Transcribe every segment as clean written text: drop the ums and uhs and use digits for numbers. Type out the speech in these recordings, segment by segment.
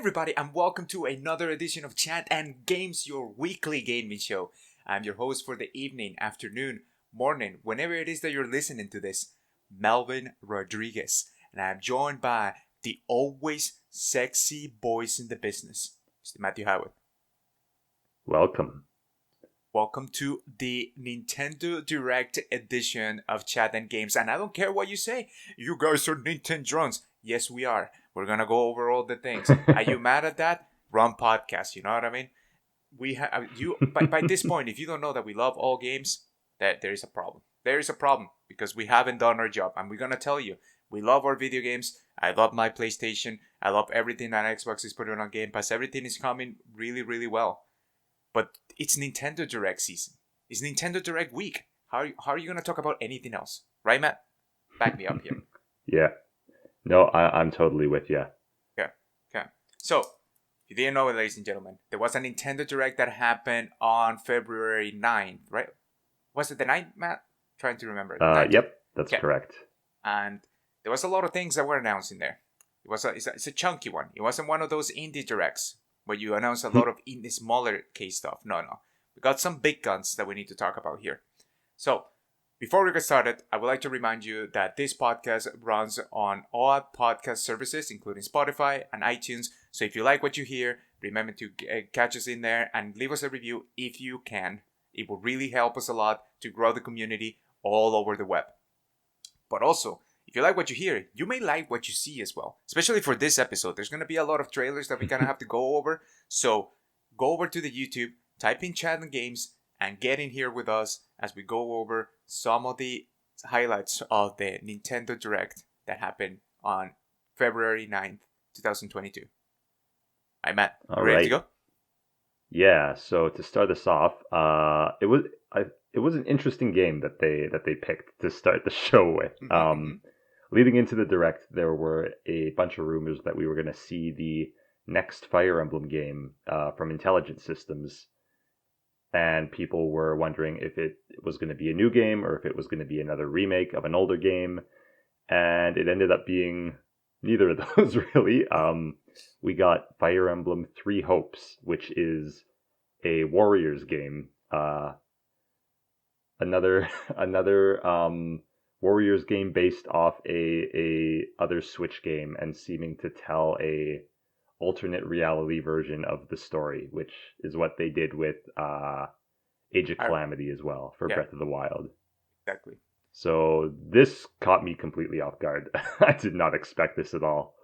everybody, and welcome to another edition of Chat and Games, your weekly gaming show. I'm your host for the evening, afternoon, morning, whenever it is that you're listening to this, Melvin Rodriguez. And I'm joined by the always sexy voice in the business, Mr. Matthew Howard. Welcome. Welcome to the Nintendo Direct edition of Chat and Games. And I don't care what you say. You guys are Nintendo drunks. Yes, we are. We're going to go over all the things. Are you mad at that? Wrong podcast. You know what I mean? We have you by this point, if you don't know that we love all games, that there is a problem. There is a problem because we haven't done our job. And we're going to tell you, we love our video games. I love my PlayStation. I love everything that Xbox is putting on Game Pass. Everything is coming really, really well. But it's Nintendo Direct season. It's Nintendo Direct week. How are you going to talk about anything else? Right, Matt? Back me up here. Yeah. No, I'm totally with you. Okay. So, if you didn't know it, ladies and gentlemen, there was a Nintendo Direct that happened on February 9th, right? Was it the 9th, Matt? Trying to remember. Yep, that's correct. And there was a lot of things that were announced in there. It's a chunky one. It wasn't one of those indie directs where you announce a lot of indie smaller case stuff. No. We got some big guns that we need to talk about here. So, before we get started, I would like to remind you that this podcast runs on all podcast services, including Spotify and iTunes. So if you like what you hear, remember to catch us in there and leave us a review if you can. It will really help us a lot to grow the community all over the web. But also, if you like what you hear, you may like what you see as well. Especially for this episode. There's going to be a lot of trailers that we're going to have to go over. So go over to the YouTube, type in Chat and Games, and get in here with us as we go over some of the highlights of the Nintendo Direct that happened on February 9th, 2022. Hi, Matt. Ready to go? Yeah, so to start us off, it was an interesting game that they picked to start the show with. Leading into the Direct, there were a bunch of rumors that we were going to see the next Fire Emblem game from Intelligent Systems. And people were wondering if it was going to be a new game or if it was going to be another remake of an older game. And it ended up being neither of those, really. We got Fire Emblem Three Hopes, which is a Warriors game. Another Warriors game based off a other Switch game and seeming to tell a alternate reality version of the story, which is what they did with Age of Calamity as well for Breath of the Wild. Exactly. So this caught me completely off guard. I did not expect this at all.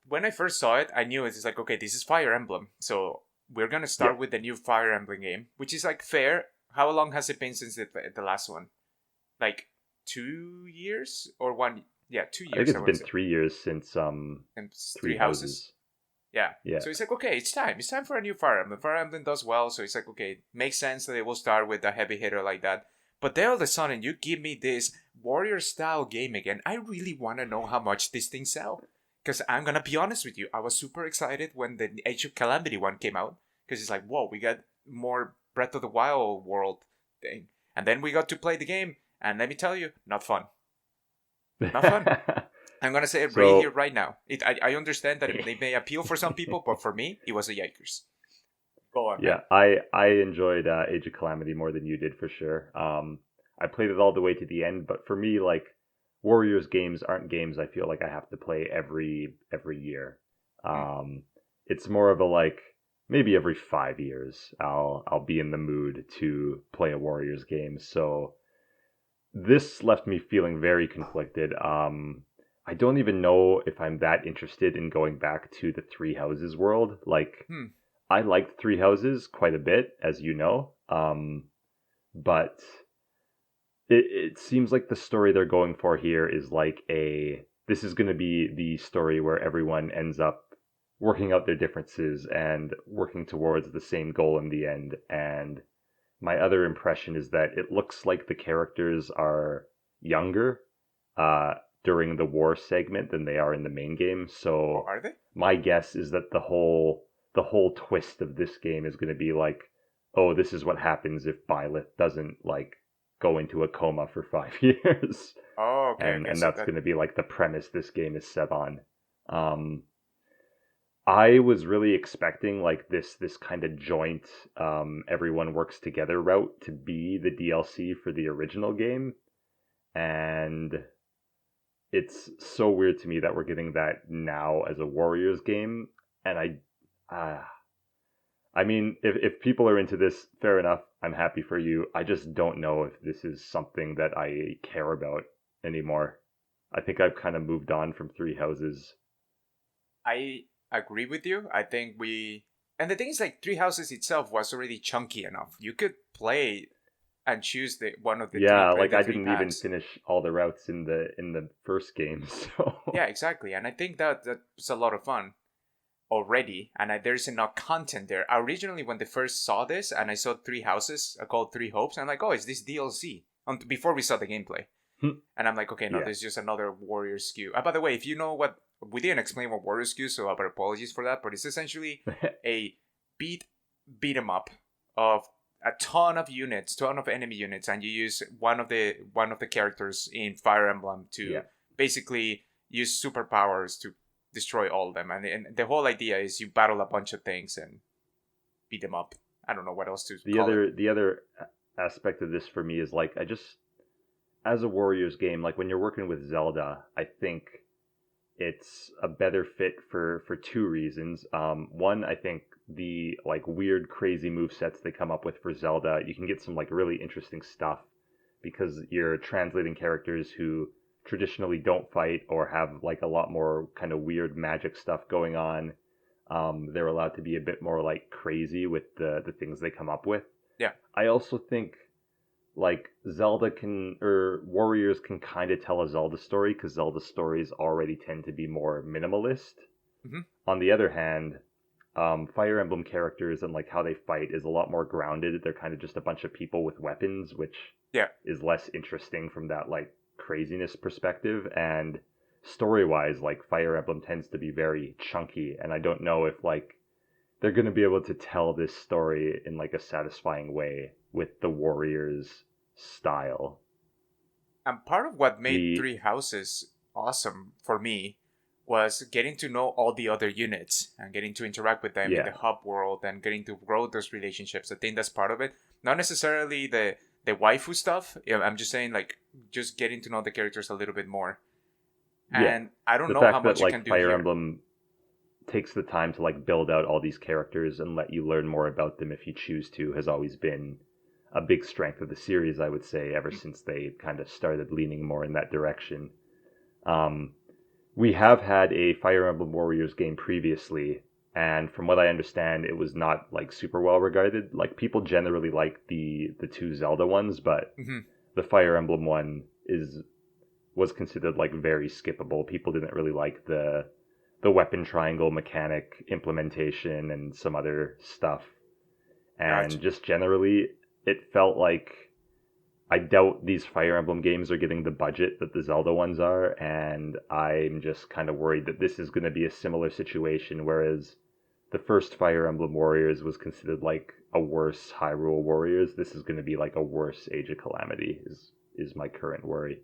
When I first saw it, I knew it's like, okay, this is Fire Emblem. So we're going to start with the new Fire Emblem game, which is like fair. How long has it been since the last one? Like 2 years or 1? Yeah, 2 years. I think it's been 3 years since Three Houses. Yeah. So it's like, okay, it's time. It's time for a new Fire Emblem. Fire Emblem does well, so it's like, okay, makes sense that they will start with a heavy hitter like that. But then all of a sudden, you give me this warrior-style game again. I really want to know how much this thing sell. Because I'm going to be honest with you, I was super excited when the Age of Calamity one came out. Because it's like, whoa, we got more Breath of the Wild world thing. And then we got to play the game, and let me tell you, not fun. Not fun. I'm going to say it right here, right now. I understand that it may appeal for some people, but for me, it was a yikers. Go on. Yeah, I enjoyed Age of Calamity more than you did, for sure. I played it all the way to the end, but for me, like, Warriors games aren't games I feel like I have to play every year. It's more of a, like, maybe every 5 years I'll be in the mood to play a Warriors game. So this left me feeling very conflicted. I don't even know if I'm that interested in going back to the Three Houses world. Like, I liked Three Houses quite a bit, as you know. But it seems like the story they're going for here is like this is going to be the story where everyone ends up working out their differences and working towards the same goal in the end. And my other impression is that it looks like the characters are younger during the war segment than they are in the main game. So are they? My guess is that the whole twist of this game is going to be like, oh, this is what happens if Violet doesn't like go into a coma for 5 years. Oh, okay. And that's going to be like the premise this game is set on. I was really expecting like this kind of joint everyone works together route to be the DLC for the original game, and it's so weird to me that we're getting that now as a Warriors game. And uh, I mean, if people are into this, fair enough. I'm happy for you. I just don't know if this is something that I care about anymore. I think I've kind of moved on from Three Houses. I agree with you. I think and the thing is, like, Three Houses itself was already chunky enough. You could play and choose the one of the three, Yeah, play like the I three didn't even paths. finish all the routes in the first game, Yeah, so exactly. And I think that's a lot of fun already. And there's enough content there. Originally, when they first saw this, and I saw Three Houses called Three Hopes, I'm like, oh, is this DLC? Before we saw the gameplay. And I'm like, okay, no, yeah. there's just another Warrior SKU. By the way, if you know what, we didn't explain what Warrior SKU, so our apologies for that. But it's essentially a beat 'em up of a ton of units, ton of enemy units, and you use one of the characters in Fire Emblem to Yeah. basically use superpowers to destroy all of them. And the whole idea is you battle a bunch of things and beat them up. I don't know what else to The call it. other aspect of this for me is like I just as a Warriors game, like when you're working with Zelda, I think it's a better fit for two reasons. One, I think the like weird, crazy move sets they come up with for Zelda, you can get some like really interesting stuff because you're translating characters who traditionally don't fight or have like a lot more kind of weird magic stuff going on. They're allowed to be a bit more like crazy with the things they come up with. Yeah, I also think like Zelda can or Warriors can kind of tell a Zelda story because Zelda stories already tend to be more minimalist. hmm On the other hand, Fire Emblem characters and like how they fight is a lot more grounded. They're kind of just a bunch of people with weapons, which yeah. is less interesting from that like craziness perspective. And story wise, like Fire Emblem tends to be very chunky, and I don't know if like they're going to be able to tell this story in like a satisfying way with the Warriors style. And part of what made The Three Houses awesome for me was getting to know all the other units and getting to interact with them in yeah, the hub world and getting to grow those relationships. I think that's part of it. Not necessarily the waifu stuff. I'm just saying, like, just getting to know the characters a little bit more. yeah. And I don't The know how fact that much you like can do Fire here. Emblem takes the time to like build out all these characters and let you learn more about them if you choose to has always been a big strength of the series, I would say, ever since they kind of started leaning more in that direction. Um, we have had a Fire Emblem Warriors game previously, and from what I understand, it was not like super well regarded. Like people generally like the two Zelda ones, but hmm the Fire Emblem one is was considered like very skippable. People didn't really like the weapon triangle mechanic implementation and some other stuff. Gotcha. And just generally, it felt like I doubt these Fire Emblem games are getting the budget that the Zelda ones are, and I'm just kind of worried that this is going to be a similar situation. Whereas the first Fire Emblem Warriors was considered like a worse Hyrule Warriors, this is going to be like a worse Age of Calamity. Is my current worry.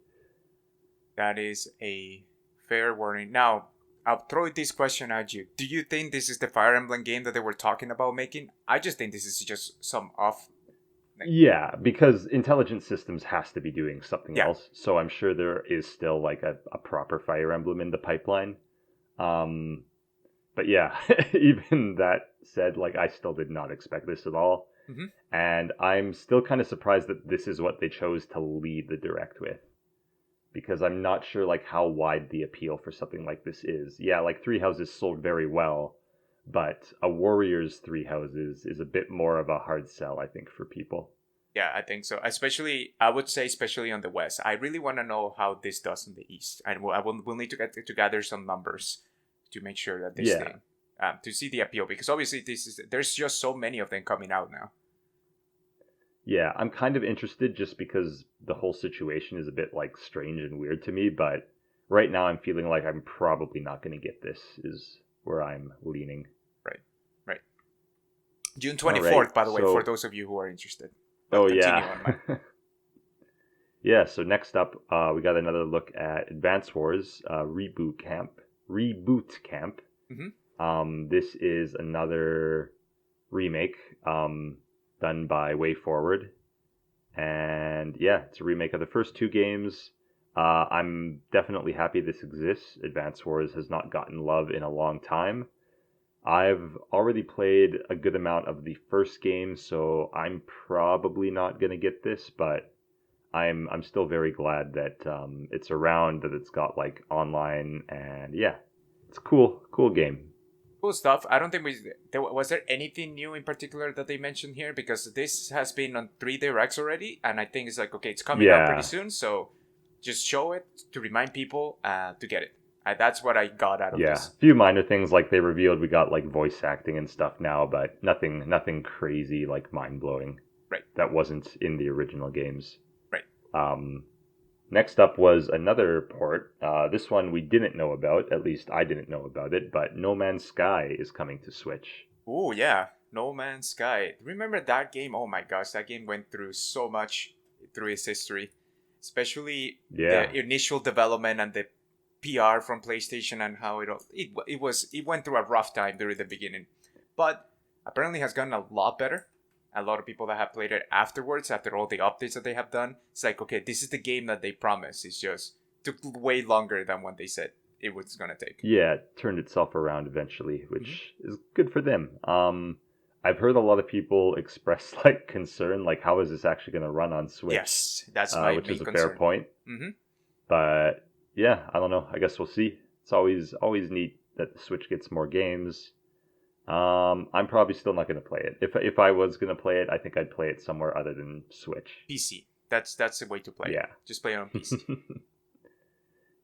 That is a fair warning. Now, I'll throw this question at you. Do you think this is the Fire Emblem game that they were talking about making? I just think this is just some off. Like, Yeah, because intelligent systems has to be doing something yeah, else. So I'm sure there is still like a proper Fire Emblem in the pipeline. Um, but yeah, even that said, like I still did not expect this at all. hmm And I'm still kind of surprised that this is what they chose to lead the direct with. Because I'm not sure like how wide the appeal for something like this is. Yeah, like Three Houses sold very well, but a Warriors Three Houses is a bit more of a hard sell, I think, for people. yeah, I think so. Especially, I would say, especially on the West. I really want to know how this does in the East, and we'll need to get to gather some numbers to make sure that this Yeah, thing, to see the appeal, because obviously there's just so many of them coming out now. yeah, I'm kind of interested just because the whole situation is a bit like strange and weird to me, but right now I'm feeling like I'm probably not going to get this is where I'm leaning. Right, right. June All right. 24th, by the way, for So, those of you who are interested. oh But continue yeah. on, man. Yeah, so next up, we got another look at Advance Wars Reboot Camp. This is another remake done by WayForward. And yeah, it's a remake of the first two games. I'm definitely happy this exists. Advance Wars has not gotten love in a long time. I've already played a good amount of the first game, so I'm probably not going to get this, but I'm still very glad that it's around, that it's got like online, and yeah, it's cool game. Cool stuff. I don't think was there anything new in particular that they mentioned here, because this has been on 3 directs already, and I think it's like, okay, it's coming out pretty Yeah, soon, so just show it to remind people to get it. That's what I got out of yeah. this. A few minor things like they revealed we got like voice acting and stuff now, but nothing crazy like mind blowing. Right. That wasn't in the original games. Right. Um, Next up was another port. This one we didn't know about, at least I didn't know about it, but No Man's Sky is coming to Switch. Oh yeah, No Man's Sky. Remember that game? Oh my gosh, that game went through so much through its history, especially Yeah. the initial development and the PR from PlayStation, and how it went through a rough time during the beginning, but apparently has gotten a lot better. A lot of people that have played it afterwards, after all the updates that they have done, it's like, okay, this is the game that they promised. It's just took way longer than what they said it was gonna take. Yeah, it turned itself around eventually, Mm-hmm. which is good for them. I've heard a lot of people express like concern, like how is this actually going to run on Switch? Yes, that's my Which main is a concern. fair point. Mm-hmm. But yeah, I don't know. I guess we'll see. It's always neat that the Switch gets more games. I'm probably still not going to play it. If I was going to play it, I think I'd play it somewhere other than Switch. PC. That's the way to play. Yeah. Just play it on PC.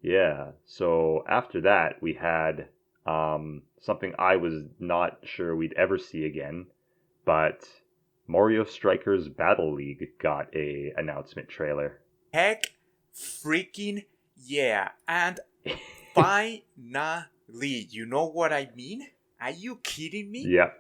Yeah. So after that, we had something I was not sure we'd ever see again, but Mario Strikers Battle League got a announcement trailer. Heck freaking yeah. And finally, you know what I mean? Are you kidding me? Yep.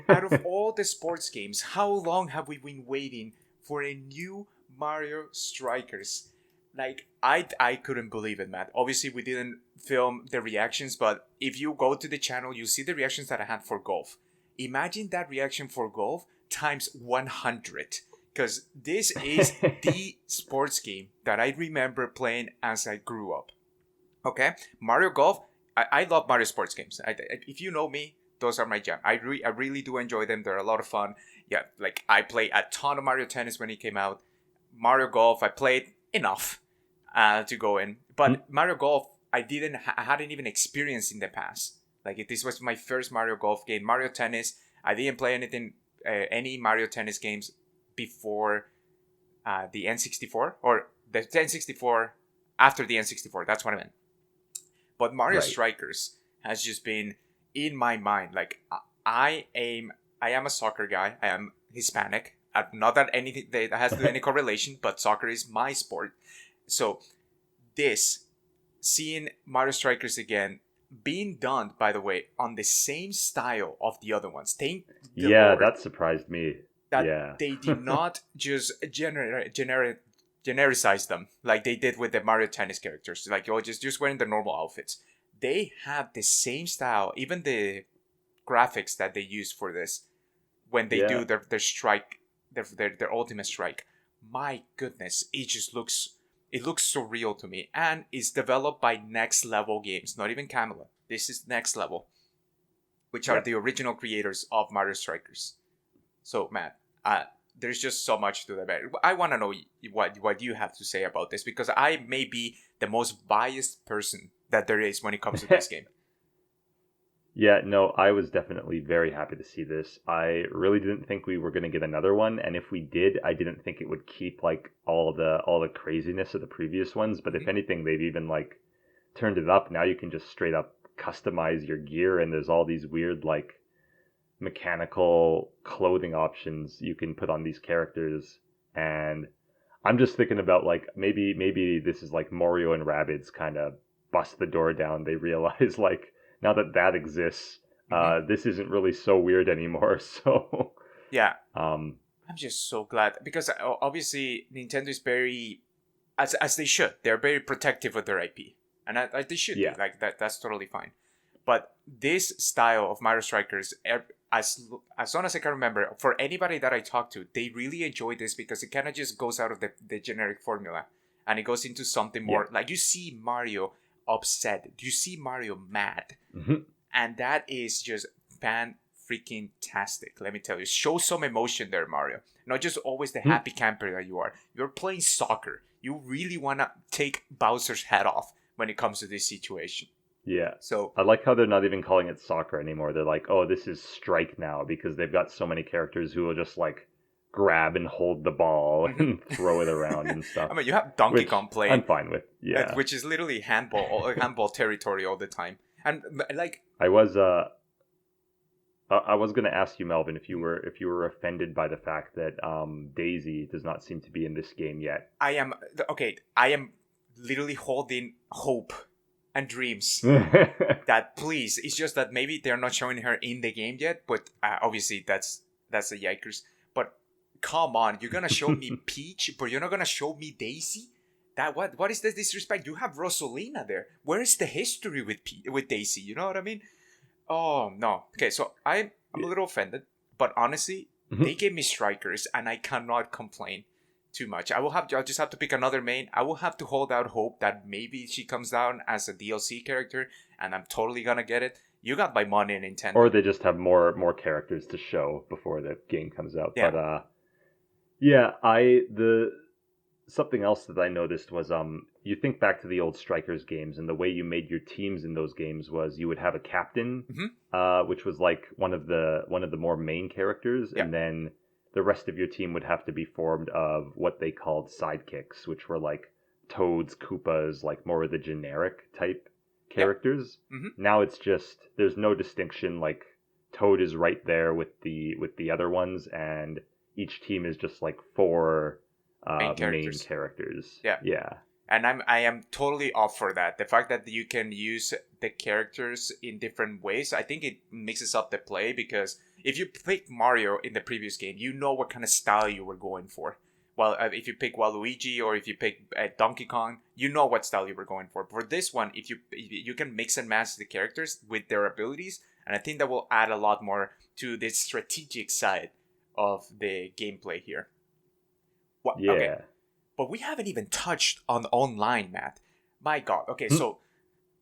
Out of all the sports games, how long have we been waiting for a new Mario Strikers? Like, I couldn't believe it, Matt. Obviously, we didn't film the reactions, but if you go to the channel, you see the reactions that I had for golf. Imagine that reaction for golf times 100. Because this is the sports game that I remember playing as I grew up. Okay? Mario Golf, I love Mario sports games. If you know me, those are my jam. I really do enjoy them. They're a lot of fun. Yeah, like I played a ton of Mario Tennis when it came out. Mario Golf, I played enough to go in. But Mario Golf, I hadn't even experienced in the past. Like this was my first Mario Golf game. Mario Tennis, I didn't play any Mario Tennis games before the N64 or the N64 after the N64. That's what I meant. But Mario Right. Strikers has just been in my mind. Like I am a soccer guy. I am Hispanic. Not that anything that has to do any correlation, but soccer is my sport. So seeing Mario Strikers again, being done, by the way, on the same style of the other ones. Thank the Yeah, Lord that surprised me. that Yeah. they did not just genericize them like they did with the Mario Tennis characters. Like, oh, just wearing the normal outfits. They have the same style, even the graphics that they use for this when they do their strike, their ultimate strike. My goodness, it looks so real to me, and it's developed by Next Level Games, not even Camelot. This is Next Level, which are the original creators of Mario Strikers. So, Matt, there's just so much to that. I want to know what you have to say about this, because I may be the most biased person that there is when it comes to this game. Yeah, no, I was definitely very happy to see this. I really didn't think we were going to get another one, and if we did, I didn't think it would keep like all the craziness of the previous ones, but if anything, they've even like turned it up. Now you can just straight up customize your gear, and there's all these weird like mechanical clothing options you can put on these characters. And I'm just thinking about like maybe this is like Mario and Rabbids kind of bust the door down. They realize like now that exists, this isn't really so weird anymore. So Yeah, um I'm just so glad, because obviously Nintendo is very, as they should, they're very protective of their IP, and they should Yeah. be like that. That's totally fine. But this style of Mario Strikers, as long as I can remember, for anybody that I talk to, they really enjoy this because it kind of just goes out of the generic formula and it goes into something more like you see Mario upset, you see Mario mad, and that is just freaking tastic. Let me tell you, show some emotion there, Mario. Not just always the happy camper that you are. You're playing soccer. You really want to take Bowser's head off when it comes to this situation. Yeah. So I like how they're not even calling it soccer anymore. They're like, oh, this is strike now because they've got so many characters who will just like grab and hold the ball and throw it around and stuff. I mean, you have Donkey Kong playing. I'm fine with. Yeah. Which is literally handball territory all the time. And like I was going to ask you, Melvin, if you were offended by the fact that Daisy does not seem to be in this game yet. I am literally holding hope and dreams that please. It's just that maybe they're not showing her in the game yet, but obviously that's a yikers. But come on, you're gonna show me Peach, but you're not gonna show me Daisy. That what is this disrespect? You have Rosalina there. Where is the history with Daisy? You know what I mean? Oh no. Okay, so I'm a little offended, but honestly, they gave me Strikers, and I cannot complain too much. I'll just have to pick another main. I will have to hold out hope that maybe she comes down as a DLC character, and I'm totally gonna get it. You got my money, Nintendo. Or they just have more characters to show before the game comes out. Yeah. But something else that I noticed was you think back to the old Strikers games, and the way you made your teams in those games was you would have a captain, which was like one of the more main characters, and then the rest of your team would have to be formed of what they called sidekicks, which were like Toads, Koopas, like more of the generic type characters. Now it's just there's no distinction. Like Toad is right there with the other ones, and each team is just like four main characters. Yeah. And I am totally off for that. The fact that you can use the characters in different ways, I think it mixes up the play, because if you pick Mario in the previous game, you know what kind of style you were going for. Well, if you pick Waluigi or if you pick Donkey Kong, you know what style you were going for. For this one, if you can mix and match the characters with their abilities, and I think that will add a lot more to the strategic side of the gameplay here. Okay. But we haven't even touched on online, Matt. My God. Okay, so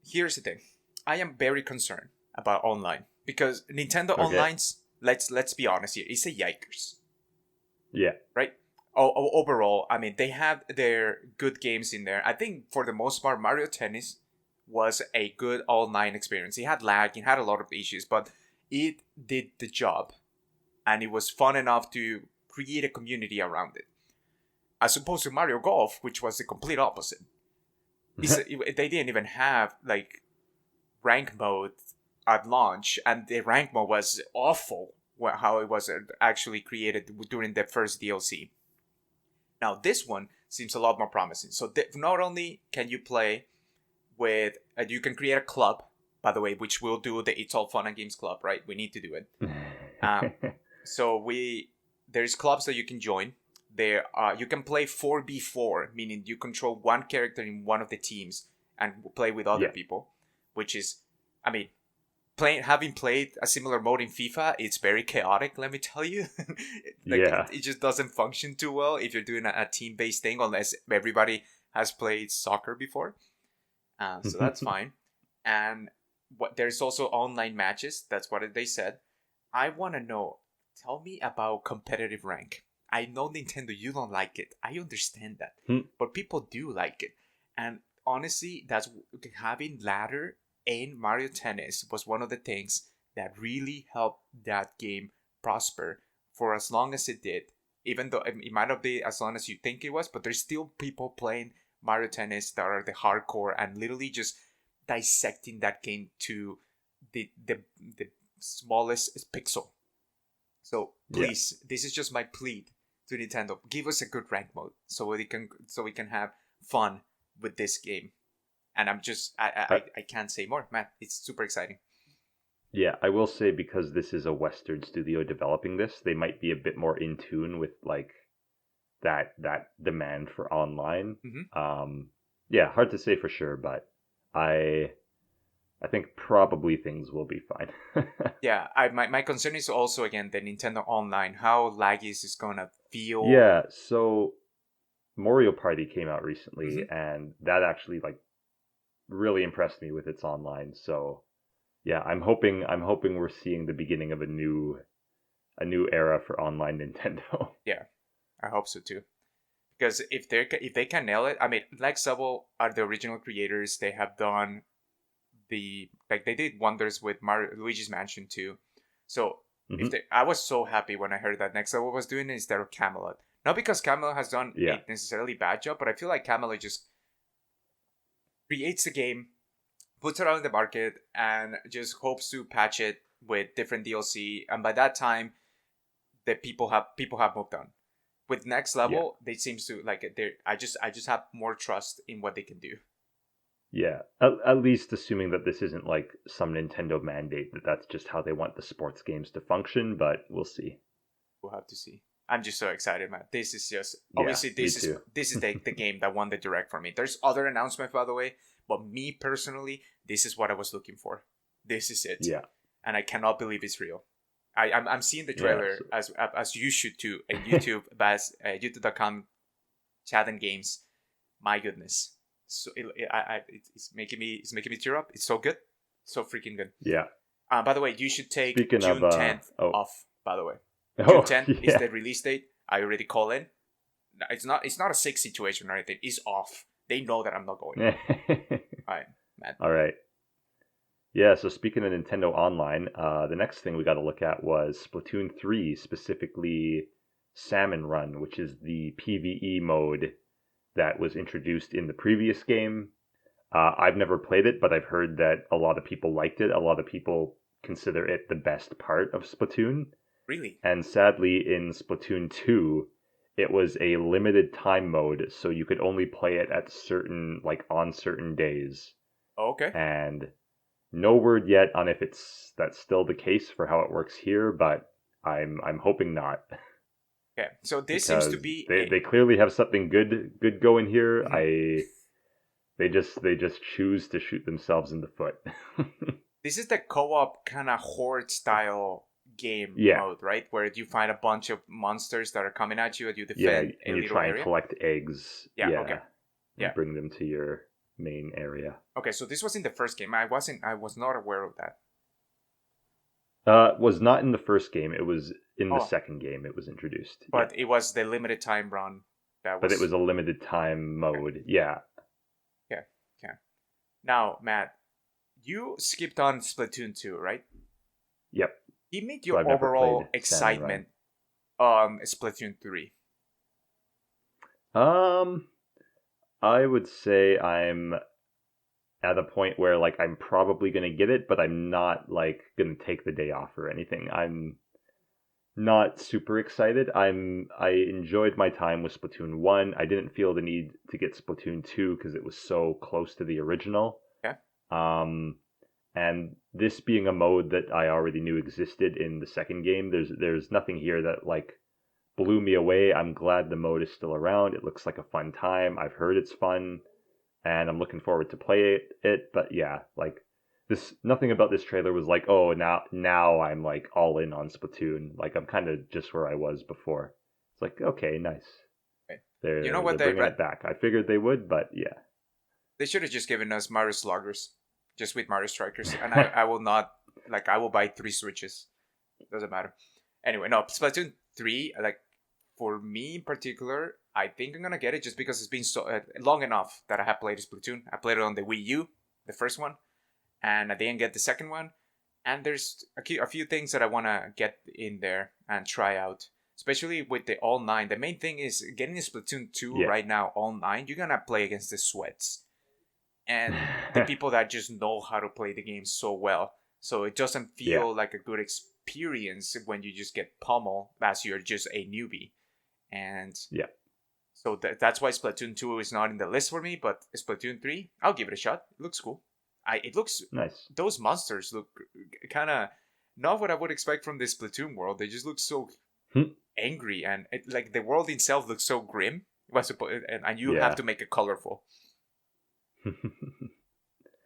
here's the thing. I am very concerned about online because Nintendo Online's, let's be honest here, it's a yikers. Yeah. Right? Overall, I mean, they have their good games in there. I think for the most part, Mario Tennis was a good online experience. It had lag, it had a lot of issues, but it did the job. And it was fun enough to create a community around it. As opposed to Mario Golf, which was the complete opposite. They didn't even have like rank mode at launch, and the rank mode was awful. How it was actually created during the first DLC. Now this one seems a lot more promising. So not only can you play with, you can create a club, by the way, which we'll do the It's All Fun and Games Club, right? We need to do it. So there's clubs that you can join. There, you can play 4v4, meaning you control one character in one of the teams and play with other people, which is, I mean, having played a similar mode in FIFA, it's very chaotic, let me tell you. It just doesn't function too well if you're doing a team-based thing, unless everybody has played soccer before. So that's fine. And there's also online matches. That's what they said. I want to know, tell me about competitive rank. I know, Nintendo, you don't like it. I understand that. But people do like it. And honestly, that's having ladder in Mario Tennis was one of the things that really helped that game prosper for as long as it did. Even though it might not be as long as you think it was, but there's still people playing Mario Tennis that are the hardcore and literally just dissecting that game to the smallest pixel. So please, this is just my plea to Nintendo. Give us a good rank mode so we can have fun with this game. And I can't say more, man. It's super exciting. Yeah, I will say, because this is a Western studio developing this, they might be a bit more in tune with like that demand for online. Hard to say for sure, but I I think probably things will be fine. Yeah, my concern is also again the Nintendo Online. How laggy is this gonna feel? Yeah, so Mario Party came out recently, Hmm. and that actually like really impressed me with its online. So yeah, I'm hoping we're seeing the beginning of a new era for online Nintendo. Yeah, I hope so too. Because if they can nail it, I mean, like Subble are the original creators. They have done they did wonders with Luigi's Mansion 2. So if Hmm. they, I was so happy when I heard that Next Level was doing it instead of Camelot. Not because Camelot has done Yeah, a necessarily bad job, but I feel like Camelot just creates the game, puts it out in the market, and just hopes to patch it with different DLC. And by that time, the people have moved on. With Next yeah, Level, they seems to like they. I just have more trust in what they can do. yeah. At least assuming that this isn't like some Nintendo mandate that that's just how they want the sports games to function, but we'll see. We'll have to see. I'm just so excited, man. This is just Yeah, obviously me this is too. this is the game that won the direct for me. There's other announcements by the way, but me personally, this is what I was looking for. This is it, Yeah, and I cannot believe it's real. I'm seeing the yeah. trailer as you should too in YouTube, as YouTube.com chat and games. My goodness, so it's making me tear up. It's so good, so freaking good. Yeah. By the way, you should take Speaking of June 10th oh, off. By the way. June oh 10th is yeah. the release date. I already call in. It's not a sick situation or anything. It's off. They know that I'm not going. All right, man. All right. Yeah, so speaking of Nintendo Online, the next thing we got to look at was Splatoon 3, specifically Salmon Run, which is the PvE mode that was introduced in the previous game. I've never played it, but I've heard that a lot of people liked it. A lot of people consider it the best part of Splatoon. Really? And sadly, in Splatoon 2, it was a limited time mode, so you could only play it at on certain days. Oh, okay. And no word yet on if that's still the case for how it works here, but I'm hoping not Okay. So this seems to because be they clearly have something good going here. Mhm. They just choose to shoot themselves in the foot. This is the co-op kind of horde style game Yeah, mode, right? Where you find a bunch of monsters that are coming at you and you yeah, defend a and you little try and area. collect eggs. Yeah. Okay. Yeah, and Yeah. bring them to your main area. Okay. So this was in the first game. I was not aware of that. Was not in the first game. It was in the Oh, second game. It was introduced. Yeah, but it was the limited time run that but it was was a limited time okay. mode. Yeah. Okay. Okay. Now, Matt, you skipped on Splatoon 2, right? Yep. Give me So your I've never played overall Salmon Run. excitement on Splatoon 3. Um, I would say I'm at a point where like I'm probably gonna get it, but I'm not like gonna take the day off or anything. I'm not super excited. I enjoyed my time with Splatoon 1. I didn't feel the need to get Splatoon 2 because it was so close to the original. Okay. Um, and this being a mode that I already knew existed in the second game, there's nothing here that like blew me away. I'm glad the mode is still around. It looks like a fun time. I've heard it's fun, and I'm looking forward to play it. But yeah, like this, nothing about this trailer was like, oh, now I'm like all in on Splatoon. Like I'm kind of just where I was before. It's like okay, nice. Okay. You know They're what bringing it back. I figured they would, but they should have just given us Mario Sluggers, just with Mario Strikers, and yeah. I will not like I will buy 3 Switches. Doesn't matter. Anyway, no Splatoon 3. Like for me in particular, I think I'm gonna get it just because it's been so long enough that I have played Splatoon. I played it on the Wii U, the first one, and I didn't get the second one. And there's a few things that I want to get in there and try out, especially with the all nine. The main thing is getting Splatoon 2 Yeah. right now, all nine. You're gonna play against the sweats and the people that just know how to play the game so well. So it doesn't Yeah. feel like a good experience when you just get pummeled as you're just a newbie. And Yeah. so that's why Splatoon 2 is not in the list for me, but Splatoon 3, I'll give it a shot. It looks cool. It looks Nice. those monsters look kind of not what I would expect from the Splatoon world. They just look so angry and like the world itself looks so grim. And you have Yeah. to make it colorful.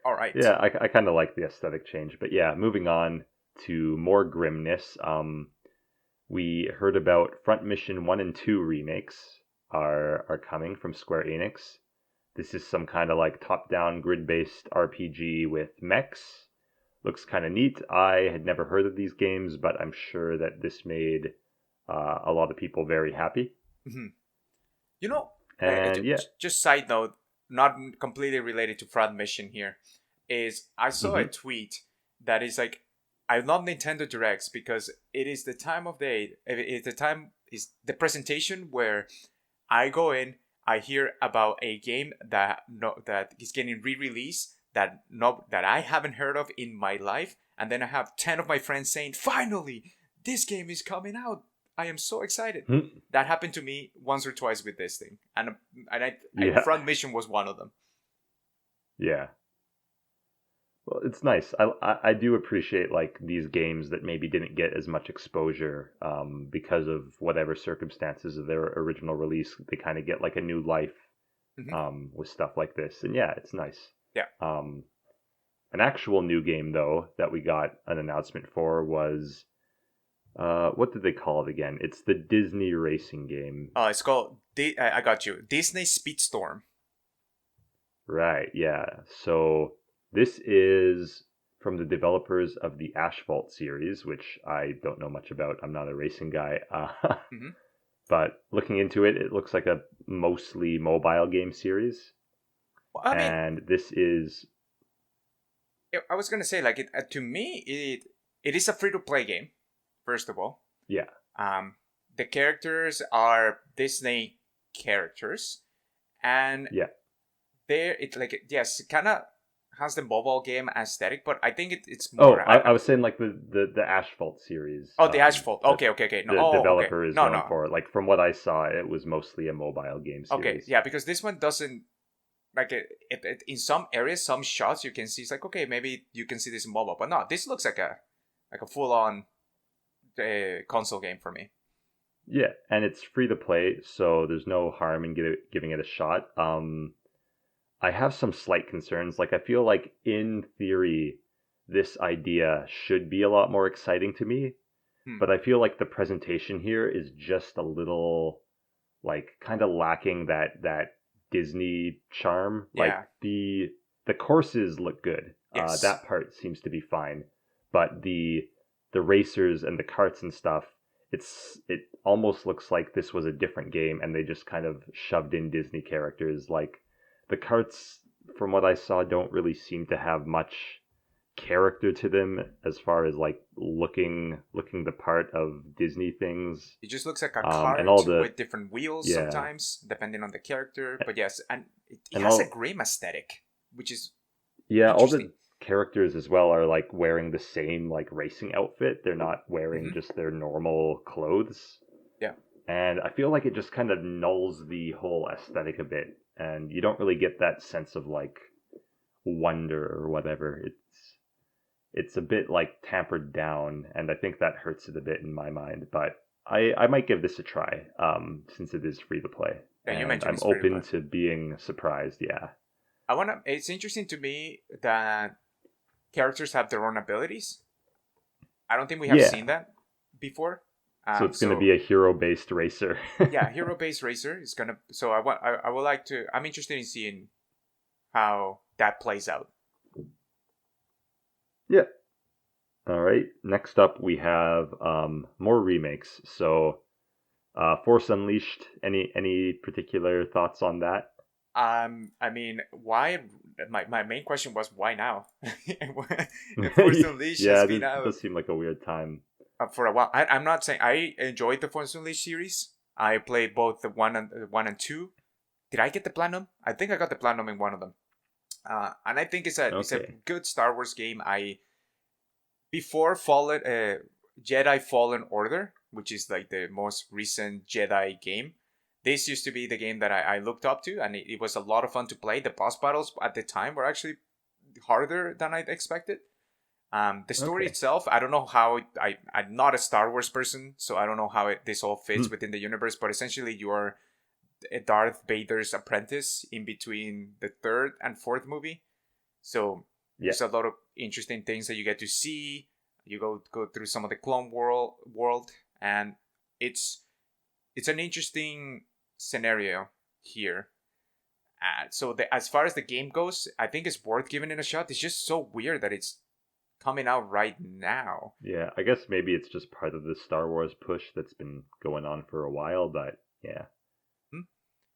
All right. Yeah, I kind of like the aesthetic change. But yeah, moving on to more grimness. We heard about Front Mission 1 and 2 remakes are coming from Square Enix. This is some kind of like top-down grid-based RPG with mechs. Looks kind of neat. I had never heard of these games, but I'm sure that this made a lot of people very happy. Mhm. You know, And yeah, just side note, not completely related to Front Mission here, is I saw a hmm tweet that is like, I love Nintendo Directs because it is the time of day, it's the time, is the presentation where I go in, I hear about a game that that is getting re-released that I haven't heard of in my life, and then I have 10 of my friends saying, "Finally, this game is coming out. I am so excited." That happened to me once or twice with this thing, and yeah, Front Mission was one of them. yeah. Well, it's nice. I do appreciate like these games that maybe didn't get as much exposure because of whatever circumstances of their original release. They kind of get like a new life Hmm. with stuff like this, and yeah, it's nice. Yeah. An actual new game though that we got an announcement for was what did they call it again? It's the Disney racing game. It's called. I got you. Disney Speedstorm. Right, yeah. So this is from the developers of the Asphalt series, which I don't know much about. I'm not a racing guy. Hmm. But looking into it, it looks like a mostly mobile game series. Well, I mean, And this is, I was gonna say like to me it is a free to play game. First of all, yeah, um, the characters are Disney characters, and yeah. there it's like yes, it kind of has the mobile game aesthetic, but I think it's Oh, more. I was saying like the Asphalt series Oh, the Asphalt. that Okay, okay, okay. No, the oh, okay. developer is No, known no. for. Like from what I saw, it was mostly a mobile game Okay, series. yeah, because this one doesn't like in some areas, some shots you can see. It's like okay, maybe you can see this in mobile, but no, this looks like a full on console game for me. Yeah, and it's free to play, so there's no harm in giving it a shot. I have some slight concerns. Like I feel like in theory, this idea should be a lot more exciting to me, Hmm. but I feel like the presentation here is just a little like kind of lacking that Disney charm. Like Yeah. the courses look good. Yes. That part seems to be fine, but the racers and the carts and stuff, it almost looks like this was a different game and they just kind of shoved in Disney characters. Like the carts, from what I saw, don't really seem to have much character to them as far as like looking the part of Disney things. It just looks like a And all cart the with different wheels yeah, sometimes, depending on the character. But yes, and it and has a all grim aesthetic, which is yeah, all interesting. the characters as well are like wearing the same like racing outfit. They're not wearing Hmm. just their normal clothes. Yeah. And I feel like it just kind of nulls the whole aesthetic a bit, and you don't really get that sense of like wonder or whatever. It's a bit like tampered down, and I think that hurts it a bit in my mind. But I might give this a try, since it is free to play, Yeah, you and mentioned I'm it's free to open play. to being surprised. Yeah, I wanna. It's interesting to me that characters have their own abilities. I don't think we have seen yeah. that before. So it's going to So be a hero-based racer. yeah, hero-based racer is gonna. So I want. I would like to. I'm interested in seeing how that plays out. Yeah. All right. Next up, we have more remakes. So, Force Unleashed. Any particular thoughts on that? I mean, why? My main question was why now? Force Unleashed has Yeah, been it out does seem like a weird time. for a while. I'm not saying I enjoyed the Force Unleashed series. I played both the one and two. Did I get the platinum? I think I got the platinum in one of them. And I think it's a Okay. good Star Wars game. I before Fallen Jedi Fallen Order, which is like the most recent Jedi game. This used to be the game that I looked up to, and it was a lot of fun to play. The boss battles at the time were actually harder than I expected. The story Okay. itself, I don't know how I'm not a Star Wars person, so I don't know how this all fits Hmm. within the universe. But essentially, you are Darth Vader's apprentice in between the third and fourth movie. So Yeah. There's a lot of interesting things that you get to see. You go through some of the clone world, and it's an interesting scenario here. So as far as the game goes, I think it's worth giving it a shot. It's just so weird that it's coming out right now. Yeah, I guess maybe it's just part of the Star Wars push that's been going on for a while, but yeah.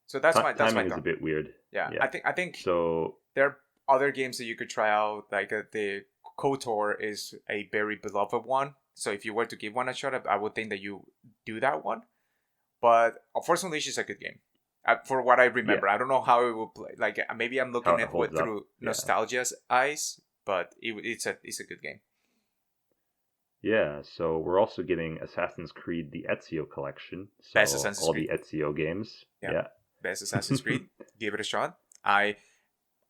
So that's my timing is thought. a bit weird. Yeah, Yeah. I think so. there are other games that you could try out. Like the KOTOR is a very beloved one. So if you were to give one a shot, I would think that you do that one. But Force Unleashed is a good game. For what I remember, I don't know how it will play. Like maybe I'm looking at it through nostalgia's eyes, but it's a good game. Yeah, so we're also getting Assassin's Creed: The Ezio Collection. So Best Assassin's all Creed. The Ezio games. Yeah. Best Assassin's Creed. Give it a shot. I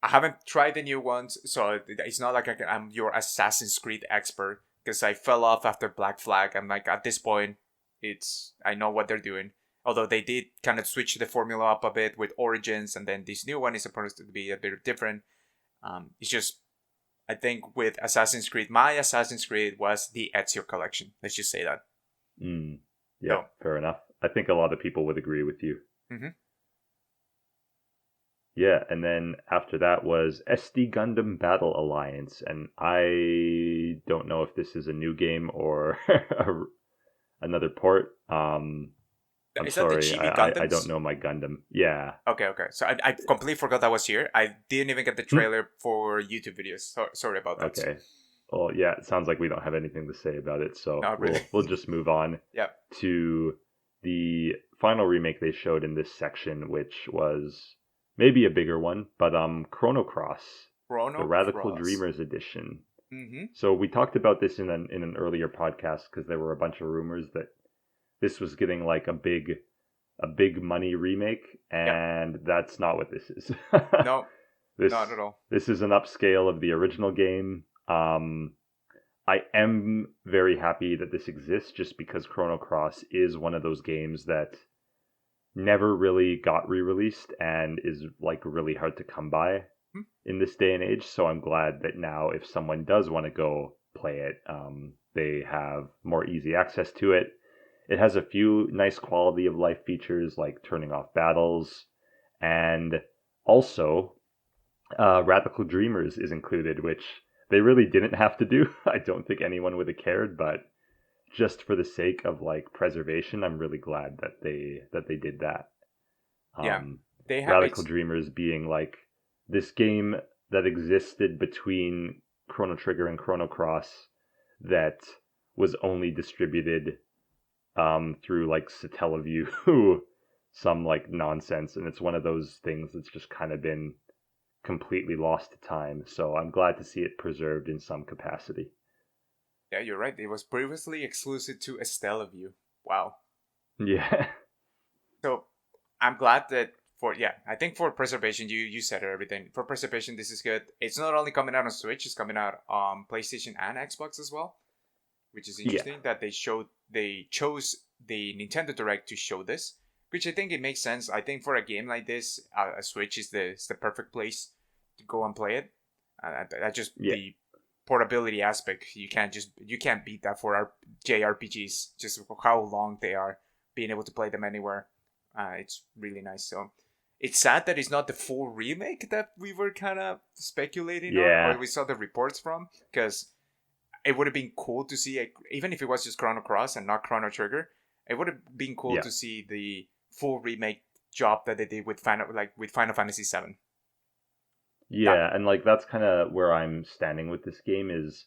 haven't tried the new ones, so it's not like I'm your Assassin's Creed expert because I fell off after Black Flag. I'm like, at this point, I know what they're doing. Although they did kind of switch the formula up a bit with Origins, and then this new one is supposed to be a bit different. It's just, I think with Assassin's Creed, my Assassin's Creed was the Ezio Collection. Let's just say that. Yeah, fair enough. I think a lot of people would agree with you. Mm-hmm. Yeah, and then after that was SD Gundam Battle Alliance, and I don't know if this is a new game or another port. I'm sorry, I don't know my Gundam. Yeah. Okay. So I completely forgot that was here. I didn't even get the trailer for YouTube videos. So, sorry about that. Okay. Well, yeah, it sounds like we don't have anything to say about it, so really. we'll just move on to the final remake they showed in this section, which was maybe a bigger one, but Chrono Cross, the Radical Dreamers edition. Mm-hmm. So we talked about this in an earlier podcast because there were a bunch of rumors that this was getting like a big money remake, and that's not what this is. No, not at all. This is an upscale of the original game. I am very happy that this exists just because Chrono Cross is one of those games that never really got re-released and is like really hard to come by in this day and age. So I'm glad that now if someone does want to go play it, they have more easy access to it. It has a few nice quality of life features like turning off battles, and also Radical Dreamers is included, which they really didn't have to do. I don't think anyone would have cared, but just for the sake of like preservation, I'm really glad that they did that. They have Radical Dreamers being like this game that existed between Chrono Trigger and Chrono Cross that was only distributed through like Satellaview, some like nonsense, and it's one of those things that's just kind of been completely lost to time. So I'm glad to see it preserved in some capacity. Yeah, you're right. It was previously exclusive to Satellaview. Wow. Yeah. So I'm glad that I think for preservation, you said everything. For preservation, this is good. It's not only coming out on Switch, it's coming out on PlayStation and Xbox as well, which is interesting that they chose the Nintendo Direct to show this, which I think it makes sense. I think for a game like this, a Switch is the perfect place to go and play it. The portability aspect, you can't beat that for our JRPGs. Just how long they are, being able to play them anywhere. It's really nice. So it's sad that it's not the full remake that we were kind of speculating on, or we saw the reports from, because it would have been cool to see, even if it was just Chrono Cross and not Chrono Trigger, it would have been cool to see the full remake job that they did with Final Fantasy VII. Yeah, and like that's kind of where I'm standing with this game. Is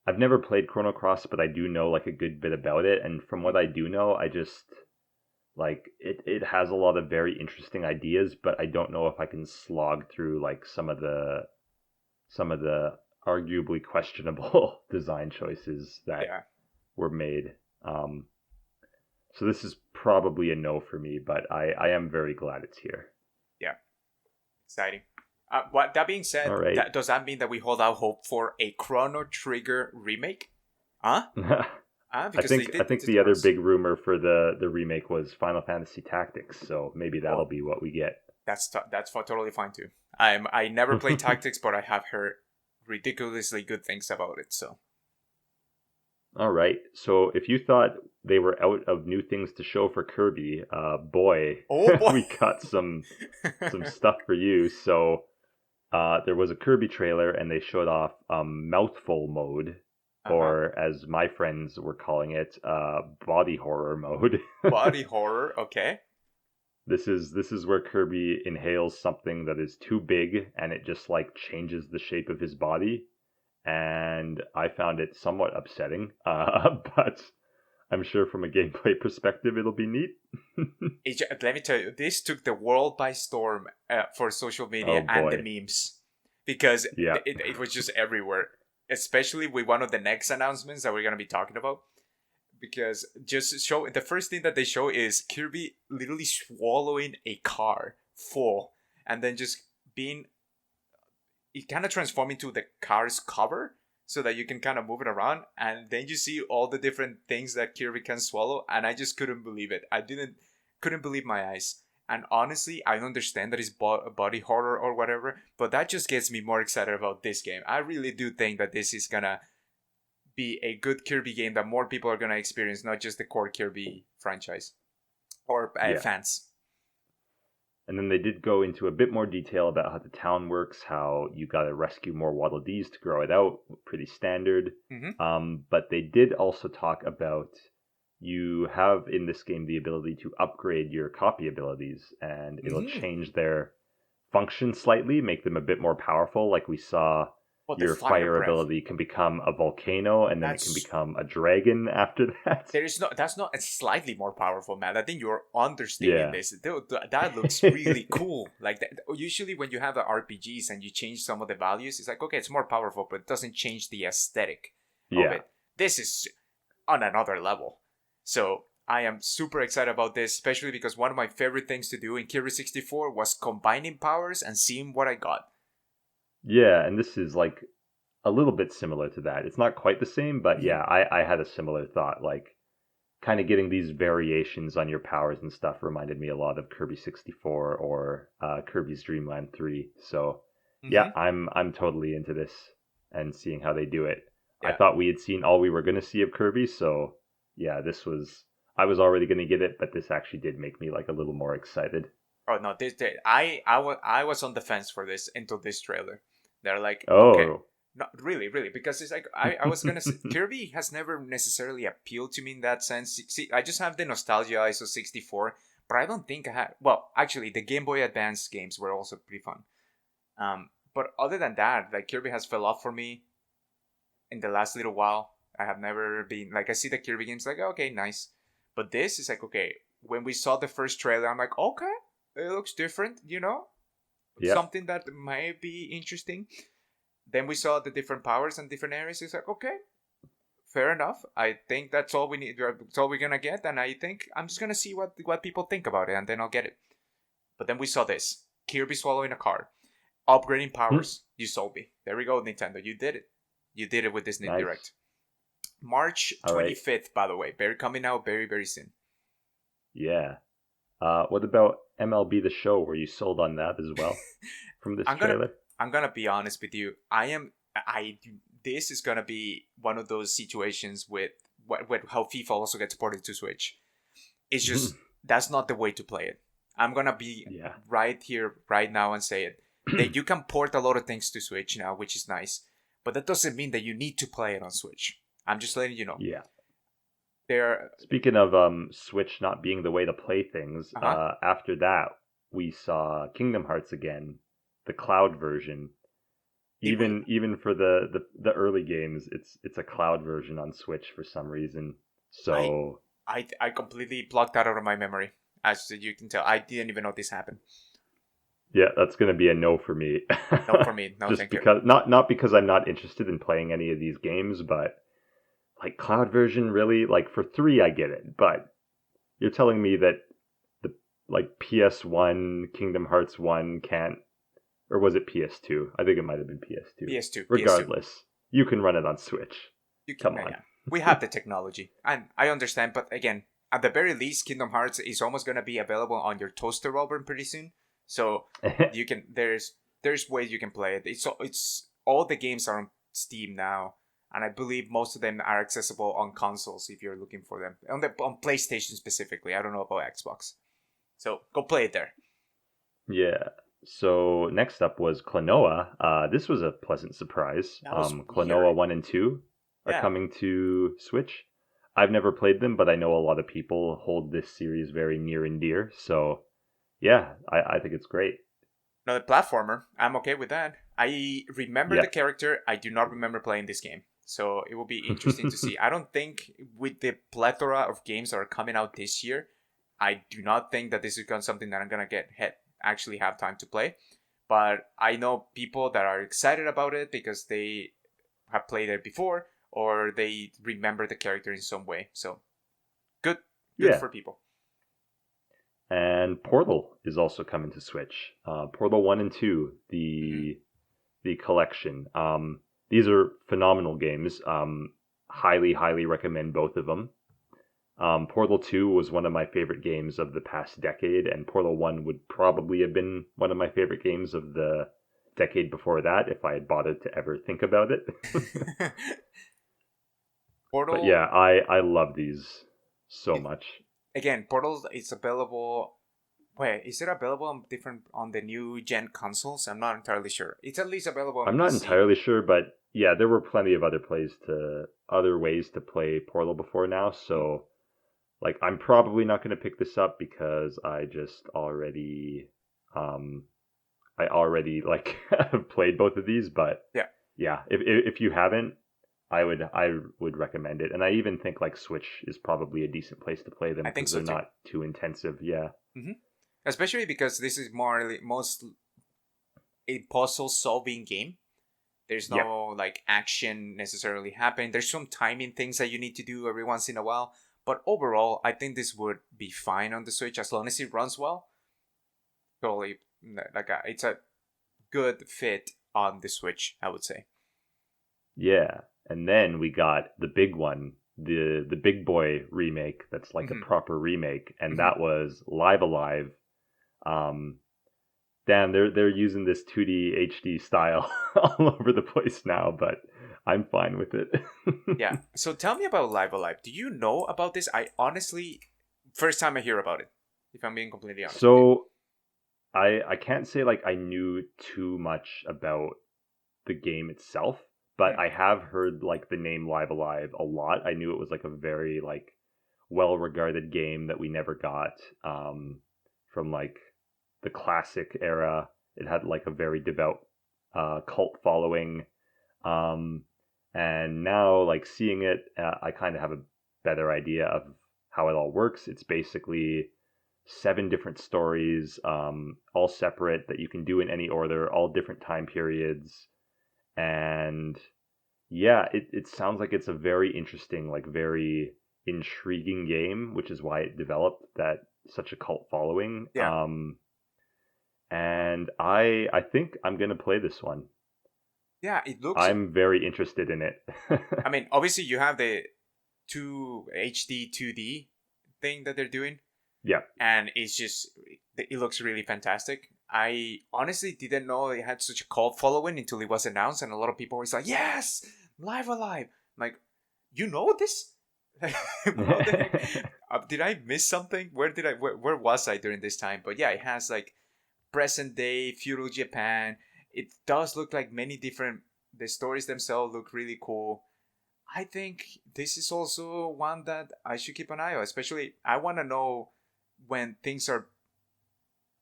I've never played Chrono Cross, but I do know like a good bit about it, and from what I do know, I just like it has a lot of very interesting ideas, but I don't know if I can slog through like some of the arguably questionable design choices that were made. So this is probably a no for me, but I am very glad it's here. Yeah, exciting. That being said, does that mean that we hold out hope for a Chrono Trigger remake? Huh? I think the other big rumor for the remake was Final Fantasy Tactics, so maybe that'll be what we get. That's totally fine too. I never played Tactics, but I have heard ridiculously good things about it. So All right. So if you thought they were out of new things to show for Kirby, boy, oh boy. we got some stuff for you. So there was a Kirby trailer, and they showed off Mouthful mode, or as my friends were calling it, body horror mode. Body horror, okay. This is where Kirby inhales something that is too big, and it just like changes the shape of his body. And I found it somewhat upsetting, but I'm sure from a gameplay perspective it'll be neat. Let me tell you, this took the world by storm for social media and the memes, because it was just everywhere, especially with one of the next announcements that we're going to be talking about. Because the first thing that they show is Kirby literally swallowing a car full, and then just it kind of transforms into the car's cover so that you can kind of move it around, and then you see all the different things that Kirby can swallow, and I just couldn't believe it. Couldn't believe my eyes. And honestly, I understand that it's body horror or whatever, but that just gets me more excited about this game. I really do think that this is gonna be a good Kirby game that more people are gonna experience, not just the core Kirby franchise or fans. And then they did go into a bit more detail about how the town works, how you got to rescue more Waddle Dees to grow it out, pretty standard. But they did also talk about you have in this game the ability to upgrade your copy abilities, and it'll change their function slightly, make them a bit more powerful, like we saw. Your fire ability can become a volcano, and then it can become a dragon after that. That's not slightly more powerful, man. I think you're understating this. That looks really cool. Like usually when you have the RPGs and you change some of the values, it's like, okay, it's more powerful, but it doesn't change the aesthetic of it. This is on another level. So I am super excited about this, especially because one of my favorite things to do in Kirby 64 was combining powers and seeing what I got. Yeah, and this is like a little bit similar to that. It's not quite the same, but I had a similar thought. Like, kind of getting these variations on your powers and stuff reminded me a lot of Kirby 64 or Kirby's Dream Land 3. So, I'm totally into this and seeing how they do it. Yeah. I thought we had seen all we were going to see of Kirby, so yeah, I was already going to get it, but this actually did make me like a little more excited. Oh no, I was on the fence for this until this trailer. They're like, okay, not really, because it's like I was gonna say, Kirby has never necessarily appealed to me in that sense. See, I just have the nostalgia ISO 64, but I don't think I had. Well, actually, the Game Boy Advance games were also pretty fun. But other than that, like Kirby has fell off for me in the last little while. I have never been like I see the Kirby games like okay, nice, but this is like okay. When we saw the first trailer, I'm like okay. It looks different, something that might be interesting. Then we saw the different powers and different areas. It's like, okay, fair enough. I think that's all we need. That's all we're going to get. And I think I'm just going to see what people think about it, and then I'll get it. But then we saw this. Kirby swallowing a car. Upgrading powers. You sold me. There we go, Nintendo. You did it. You did it with this nice. Direct. March 25th, by the way. Coming out very, very soon. Yeah. What about MLB The Show? Were you sold on that as well from this trailer? I'm gonna be honest with you. This is gonna be one of those situations with how FIFA also gets ported to Switch. It's just that's not the way to play it. I'm gonna be right here, right now, and say it. That you can port a lot of things to Switch now, which is nice, but that doesn't mean that you need to play it on Switch. I'm just letting you know. Yeah. Speaking of Switch not being the way to play things, after that we saw Kingdom Hearts again, the cloud version. Even for the early games, it's a cloud version on Switch for some reason. So I completely blocked that out of my memory, as you can tell. I didn't even know this happened. Yeah, that's gonna be a no for me. No for me. No, just thank because you. not because I'm not interested in playing any of these games, but. Like, cloud version, really? Like, for 3, I get it. But you're telling me that the, like, PS1, Kingdom Hearts 1 can't... Or was it PS2? I think it might have been PS2. PS2. Regardless, you can run it on Switch. Come on. Yeah. We have the technology. And I understand, but again, at the very least, Kingdom Hearts is almost going to be available on your toaster oven pretty soon. So, you can... There's ways you can play it. It's all the games are on Steam now, and I believe most of them are accessible on consoles if you're looking for them. On PlayStation specifically. I don't know about Xbox. So go play it there. Yeah. So next up was Klonoa. This was a pleasant surprise. That was Klonoa weird. 1 and 2 are Yeah. coming to Switch. I've never played them, but I know a lot of people hold this series very near and dear. So yeah, I think it's great. Another platformer. I'm okay with that. I remember Yeah. the character. I do not remember playing this game. So it will be interesting to see. I don't think with the plethora of games that are coming out this year, I do not think that this is something that I'm going to actually have time to play. But I know people that are excited about it because they have played it before or they remember the character in some way. So good Yeah. for people. And Portal is also coming to Switch. Portal 1 and 2, the collection. These are phenomenal games. Highly recommend both of them. Portal 2 was one of my favorite games of the past decade, and Portal 1 would probably have been one of my favorite games of the decade before that if I had bothered to ever think about it. Portal. But yeah, I love these so much. Again, Portal is available. Wait, is it available on the new gen consoles? I'm not entirely sure. It's at least available on I'm not PC. entirely sure, but yeah, there were plenty of other ways to play Portal before now. So, like, I'm probably not going to pick this up because I already like have played both of these. But yeah, if you haven't, I would recommend it, and I even think like Switch is probably a decent place to play them because they're not too intensive. Yeah. Mm-hmm. Especially because this is most a puzzle solving game. There's no like action necessarily happening. There's some timing things that you need to do every once in a while. But overall, I think this would be fine on the Switch as long as it runs well. Totally, it's a good fit on the Switch, I would say. Yeah, and then we got the big one, the big boy remake. That's like a proper remake, and that was Live Alive. Damn, they're using this 2D HD style all over the place now, but I'm fine with it. Yeah. So tell me about Live Alive. Do you know about this? I honestly, first time I hear about it, if I'm being completely honest. So, I can't say like I knew too much about the game itself, but I have heard like the name Live Alive a lot. I knew it was like a very like well-regarded game that we never got from like the classic era. It had like a very devout cult following. And now like seeing it, I kind of have a better idea of how it all works. It's basically 7 different stories, all separate that you can do in any order, all different time periods. And yeah, it sounds like it's a very interesting, like very intriguing game, which is why it developed that such a cult following. Yeah. And I think I'm gonna play this one. Yeah, it looks. I'm very interested in it. I mean, obviously you have the 2D thing that they're doing. Yeah. And it looks really fantastic. I honestly didn't know it had such a cult following until it was announced, and a lot of people were like, "Yes, Live Alive!" I'm like, you know this? Did I miss something? Where was I during this time? But yeah, it has like present day feudal Japan. It does look like many different. The stories themselves look really cool. I think this is also one that I should keep an eye on. Especially, I want to know when things are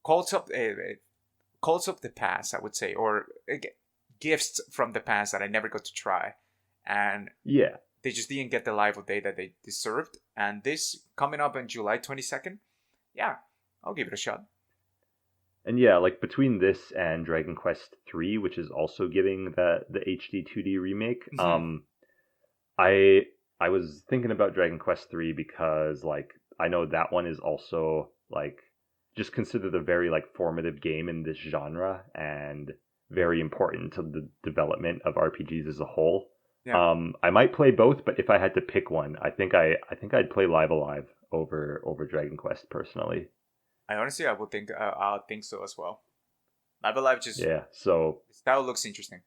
cults of the past, I would say, or gifts from the past that I never got to try, and yeah, they just didn't get the live of day that they deserved. And this coming up on July 22nd, yeah, I'll give it a shot. And yeah, like between this and Dragon Quest 3, which is also getting the HD 2D remake, I was thinking about Dragon Quest 3 because like I know that one is also like just considered a very like formative game in this genre and very important to the development of RPGs as a whole. Yeah. I might play both, but if I had to pick one, I think I'd play Live Alive over Dragon Quest personally. I honestly, I would think I think so as well. Live Alive just yeah. So the style looks interesting.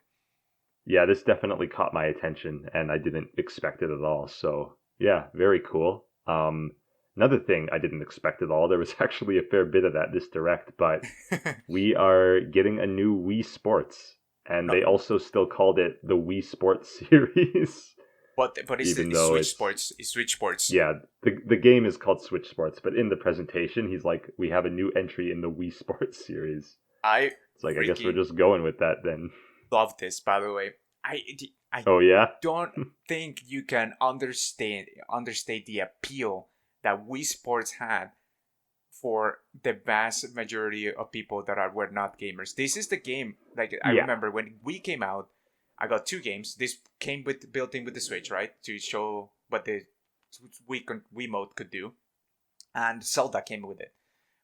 Yeah, this definitely caught my attention, and I didn't expect it at all. So yeah, very cool. Another thing I didn't expect at all. There was actually a fair bit of that this direct, but we are getting a new Wii Sports, and No, they also still called it the Wii Sports series, but even it's though Switch it's Sports. It's Switch Sports. yeah, the game is called Switch Sports, but in the presentation, he's like, we have a new entry in the Wii Sports series. I It's like, I guess we're freaking just going with that then. love this. By the way, I Oh yeah, don't think you can understate the appeal that Wii Sports had for the vast majority of people that were not gamers. This is the game. Like I yeah, remember when Wii came out, I got two games. This came with built in with the Switch, right, to show what the Wii mode could do, and Zelda came with it.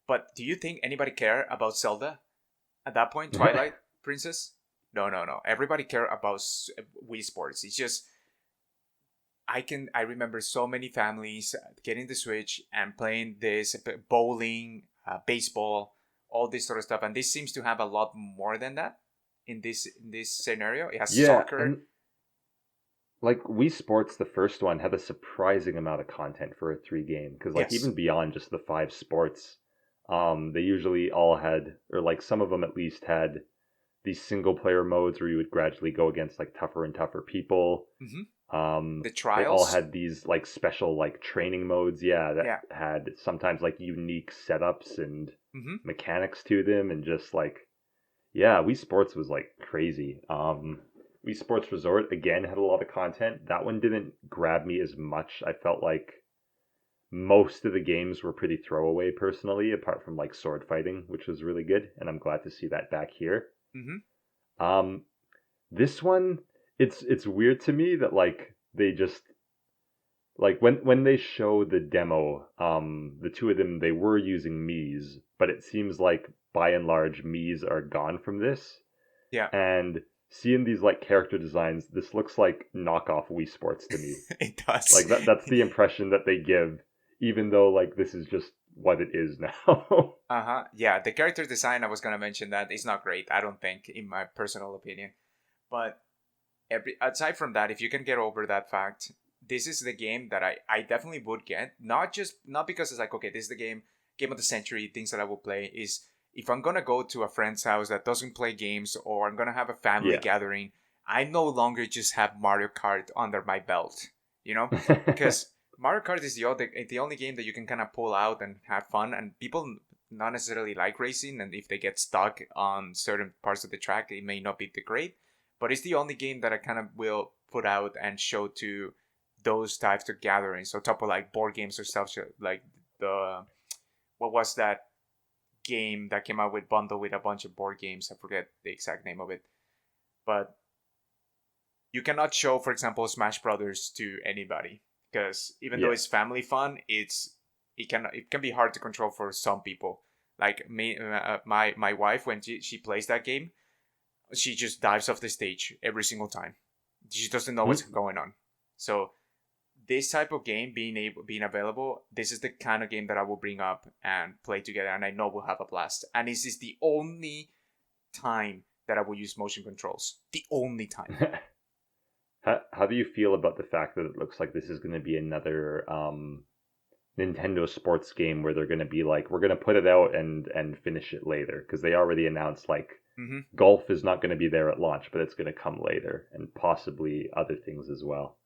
But do you think anybody care about Zelda at that point? Twilight Princess? No, no, no. Everybody care about Wii Sports. It's just I remember so many families getting the Switch and playing this bowling, baseball, all this sort of stuff, and this seems to have a lot more than that in this scenario. It has yeah, soccer. and like Wii Sports, the first one had a surprising amount of content for a 3 game because like Yes. even beyond just the 5 sports, they usually all had, or like some of them at least had these single player modes where you would gradually go against like tougher and tougher people. Hmm. The They all trials. had these like special like training modes, yeah, that Yeah. had sometimes like unique setups and Hmm. mechanics to them, and just like yeah, Wii Sports was like crazy. Wii Sports Resort again had a lot of content. That one didn't grab me as much. I felt like most of the games were pretty throwaway personally, apart from like sword fighting, which was really good, and I'm glad to see that back here. Hmm. Um, this one, it's weird to me that like they just like when they show the demo, the two of them they were using Mii's, but it seems like by and large Mii's are gone from this. Yeah. And seeing these like character designs, this looks like knockoff Wii Sports to me. It does. Like that's the impression that they give, even though like this is just what it is now. Uh-huh. Yeah, the character design, I was gonna mention that is not great, I don't think, in my personal opinion. But aside from that, if you can get over that fact, this is the game that I definitely would get. Not because it's like, okay, this is the game of the century, things that I will play, is if I'm gonna go to a friend's house that doesn't play games, or I'm gonna have a family Yeah. gathering, I no longer just have Mario Kart under my belt, you know? Because Mario Kart is the only game that you can kind of pull out and have fun, and people not necessarily like racing, and if they get stuck on certain parts of the track, it may not be the great, but it's the only game that I kind of will put out and show to those types of gatherings, on top of like board games or stuff, like the what was that game that came out with bundle with a bunch of board games? I forget the exact name of it, but you cannot show, for example, Smash Brothers to anybody, because even though Yeah. it's family fun, it can be hard to control for some people. Like me, my wife, when she plays that game, she just dives off the stage every single time. She doesn't know what's going on. So this type of game being available, this is the kind of game that I will bring up and play together, and I know we'll have a blast. And this is the only time that I will use motion controls. The only time. How do you feel about the fact that it looks like this is going to be another Nintendo sports game where they're going to be like, we're going to put it out and finish it later? Because they already announced like golf is not going to be there at launch, but it's going to come later, and possibly other things as well.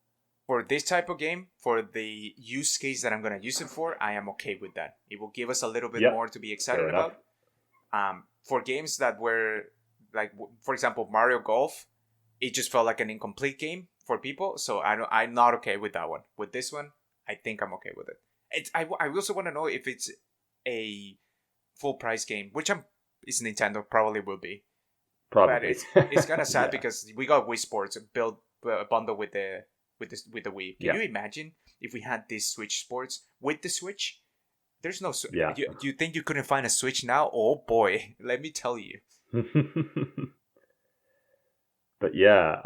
For this type of game, for the use case that I'm going to use it for, I am okay with that. It will give us a little bit Yep, more to be excited fair enough. about. For games that were, like, for example, Mario Golf, it just felt like an incomplete game for people, so I'm not okay with that one. With this one, I think I'm okay with it. I also want to know if it's a full price game, which it's Nintendo, probably will be. Probably. But it's kind of sad Yeah. because we got Wii Sports built bundle with the Wii. Can Yeah. you imagine if we had this Switch Sports with the Switch? There's no. Yeah. Do you think you couldn't find a Switch now? Oh boy, let me tell you. But yeah,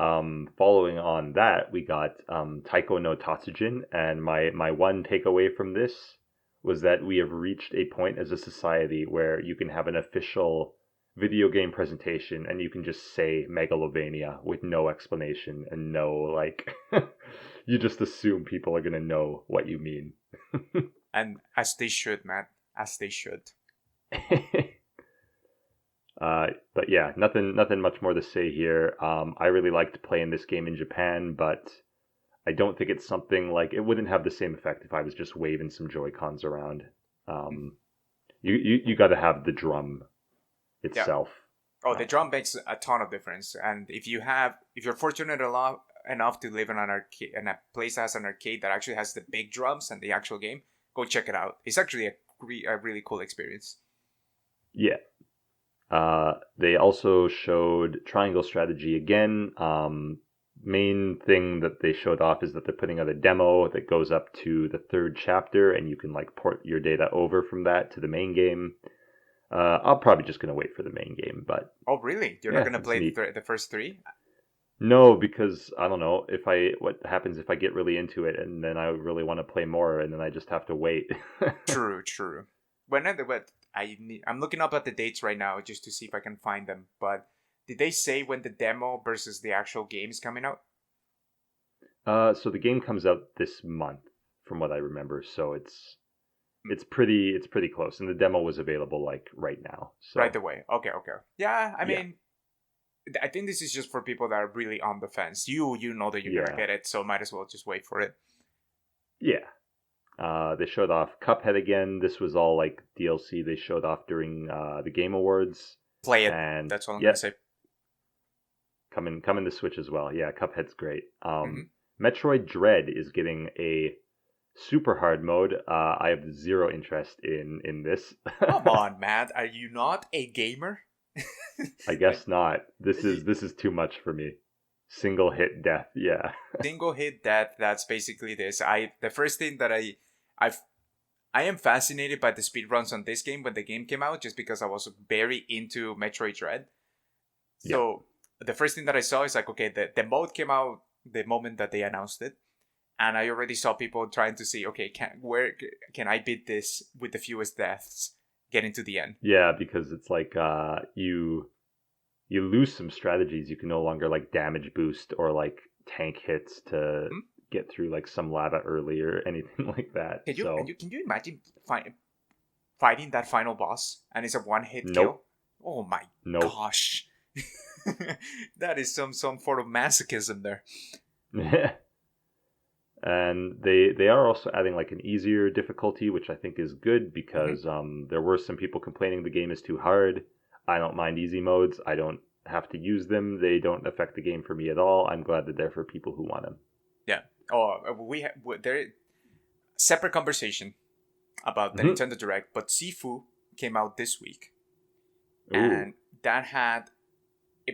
following on that, we got Taiko no Tatsujin, and my one takeaway from this was that we have reached a point as a society where you can have an official video game presentation and you can just say Megalovenia with no explanation and no, like, you just assume people are going to know what you mean. And as they should, Matt. As they should. But yeah, nothing much more to say here. I really liked playing this game in Japan, but I don't think it's something like, it wouldn't have the same effect if I was just waving some Joy-Cons around. You got to have the drum itself. Yeah. Oh, the drum makes a ton of difference, and if you're fortunate enough to live in an arcade, in a place that has an arcade that actually has the big drums and the actual game, go check it out. It's actually a really cool experience. Yeah. They also showed Triangle Strategy again. Main thing that they showed off is that they're putting out a demo that goes up to the 3rd chapter, and you can like port your data over from that to the main game. I'm probably just gonna wait for the main game, but oh really? You're not gonna play the first 3? No, because I don't know what happens if I get really into it and then I really want to play more and then I just have to wait. True. I'm looking up at the dates right now just to see if I can find them. But did they say when the demo versus the actual game is coming out? So the game comes out this month, from what I remember. So it's pretty close, and the demo was available like right now. So. Right away. Okay. Yeah, I mean, I think this is just for people that are really on the fence. You know that you're gonna get it, so might as well just wait for it. Yeah. They showed off Cuphead again. This was all like DLC they showed off during the Game Awards. Play it. And that's all I'm gonna say. Coming to Switch as well. Yeah, Cuphead's great. Metroid Dread is getting a super hard mode. I have zero interest in this. Come on, Matt. Are you not a gamer? I guess not. This is too much for me. Single hit death. Yeah. Single hit death. That's basically this. The first thing that I am fascinated by the speedruns on this game when the game came out, just because I was very into Metroid Dread. So the first thing that I saw is like, okay, the mode came out the moment that they announced it. And I already saw people trying to see, okay, where can I beat this with the fewest deaths, getting to the end? Yeah, because it's like you lose some strategies. You can no longer like damage boost or like tank hits to get through like some lava early or anything like that. Can you imagine fighting that final boss and it's a one-hit kill? Oh my gosh. That is some form of masochism there. And they are also adding like an easier difficulty, which I think is good because there were some people complaining the game is too hard. I don't mind easy modes. I don't have to use them. They don't affect the game for me at all. I'm glad that they're for people who want them. Yeah. Oh, there separate conversation about the Nintendo Direct, but Sifu came out this week. Ooh. And that had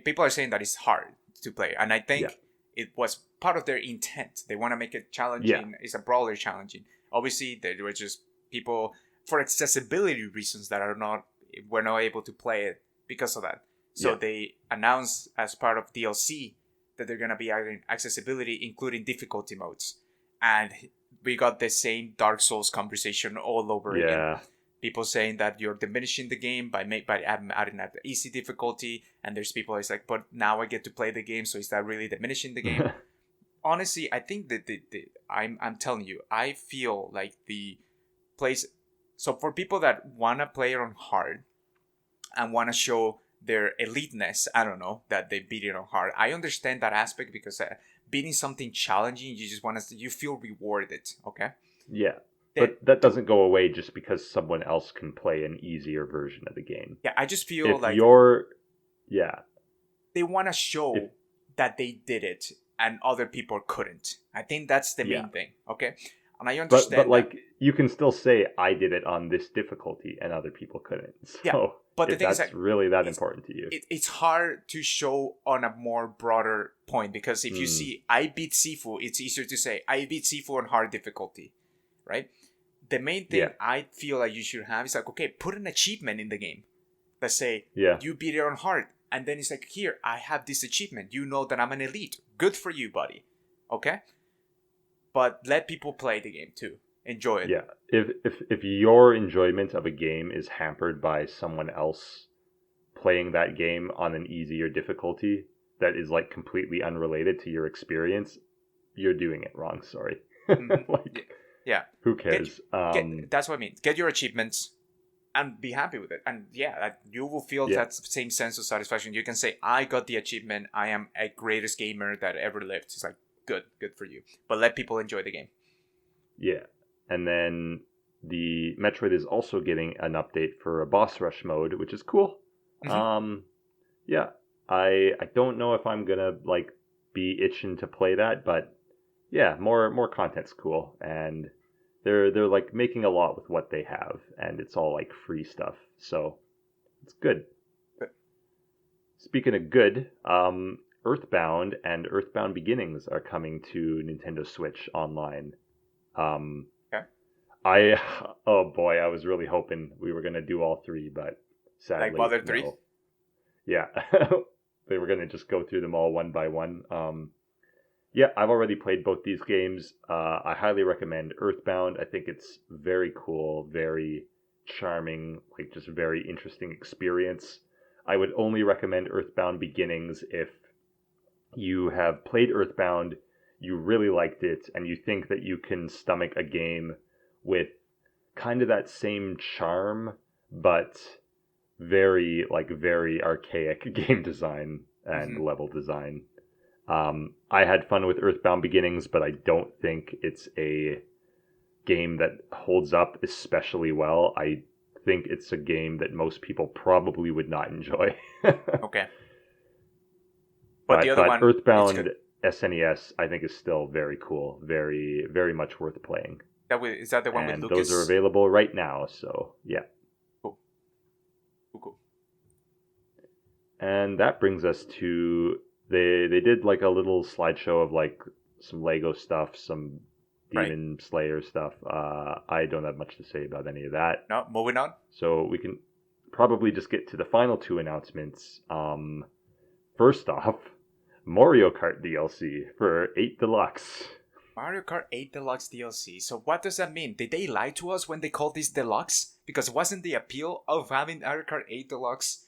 people are saying that it's hard to play, and I think it was part of their intent. They want to make it challenging. It's a brawler challenging. Obviously, there were just people for accessibility reasons that were not able to play it because of that. So they announced as part of DLC that they're going to be adding accessibility, including difficulty modes. And we got the same Dark Souls conversation all over again. People saying that you're diminishing the game by adding that easy difficulty, and there's people who's like, but now I get to play the game, so is that really diminishing the game? Honestly, I think that I'm telling you, I feel like the place. So for people that wanna play it on hard and wanna show their eliteness, I don't know, that they beat it on hard. I understand that aspect because beating something challenging, you feel rewarded. Okay. Yeah. But that doesn't go away just because someone else can play an easier version of the game. Yeah, I just feel like they want to show that they did it and other people couldn't. I think that's the main thing, okay? And I understand but like, you can still say, I did it on this difficulty and other people couldn't. So but the thing that's is really that important to you. It's hard to show on a more broader point because if you see, I beat Sifu, it's easier to say, I beat Sifu on hard difficulty, right? The main thing I feel like you should have is like, okay, put an achievement in the game. Let's say you beat it on hard. And then it's like, here, I have this achievement. You know that I'm an elite. Good for you, buddy. Okay? But let people play the game too. Enjoy it. Yeah. If your enjoyment of a game is hampered by someone else playing that game on an easier difficulty that is like completely unrelated to your experience, you're doing it wrong. Sorry. Like, yeah. who cares? That's what I mean. Get your achievements and be happy with it. And you will feel that same sense of satisfaction. You can say, I got the achievement. I am a greatest gamer that ever lived. It's like, good for you. But let people enjoy the game. Yeah. And then the Metroid is also getting an update for a boss rush mode, which is cool. Mm-hmm. Yeah. I don't know if I'm gonna like be itching to play that, but yeah, more content's cool, and they're like making a lot with what they have, and it's all like free stuff, so it's good. Speaking of good, Earthbound and Earthbound Beginnings are coming to Nintendo Switch Online. Oh boy, I was really hoping we were gonna do all three, but sadly, like Mother 3. No. Yeah, they were gonna just go through them all one by one. Yeah, I've already played both these games. I highly recommend Earthbound. I think it's very cool, very charming, like just very interesting experience. I would only recommend Earthbound Beginnings if you have played Earthbound, you really liked it, and you think that you can stomach a game with kind of that same charm, but very archaic game design and level design. I had fun with Earthbound Beginnings, but I don't think it's a game that holds up especially well. I think it's a game that most people probably would not enjoy. Okay. But the other one, Earthbound SNES, I think is still very cool, very, very much worth playing. Is that the one with Lucas? And those are available right now, so yeah. Cool. And that brings us to... They did like a little slideshow of like some Lego stuff, some Demon Slayer stuff. I don't have much to say about any of that. No, moving on. So we can probably just get to the final two announcements. First off, Mario Kart DLC for 8 Deluxe. Mario Kart 8 Deluxe DLC. So what does that mean? Did they lie to us when they called this Deluxe? Because wasn't the appeal of having Mario Kart 8 Deluxe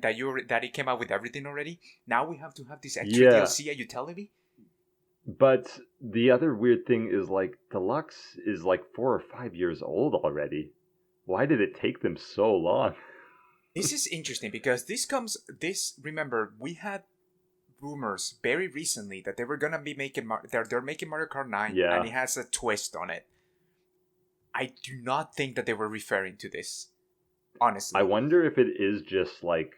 that it came out with everything already? Now we have to have this extra DLC, are you telling me? But the other weird thing is like Deluxe is like 4 or 5 years old already. Why did it take them so long? This is interesting because remember, we had rumors very recently that they were gonna be making they're making Mario Kart 9 and it has a twist on it. I do not think that they were referring to this, honestly. I wonder if it is just like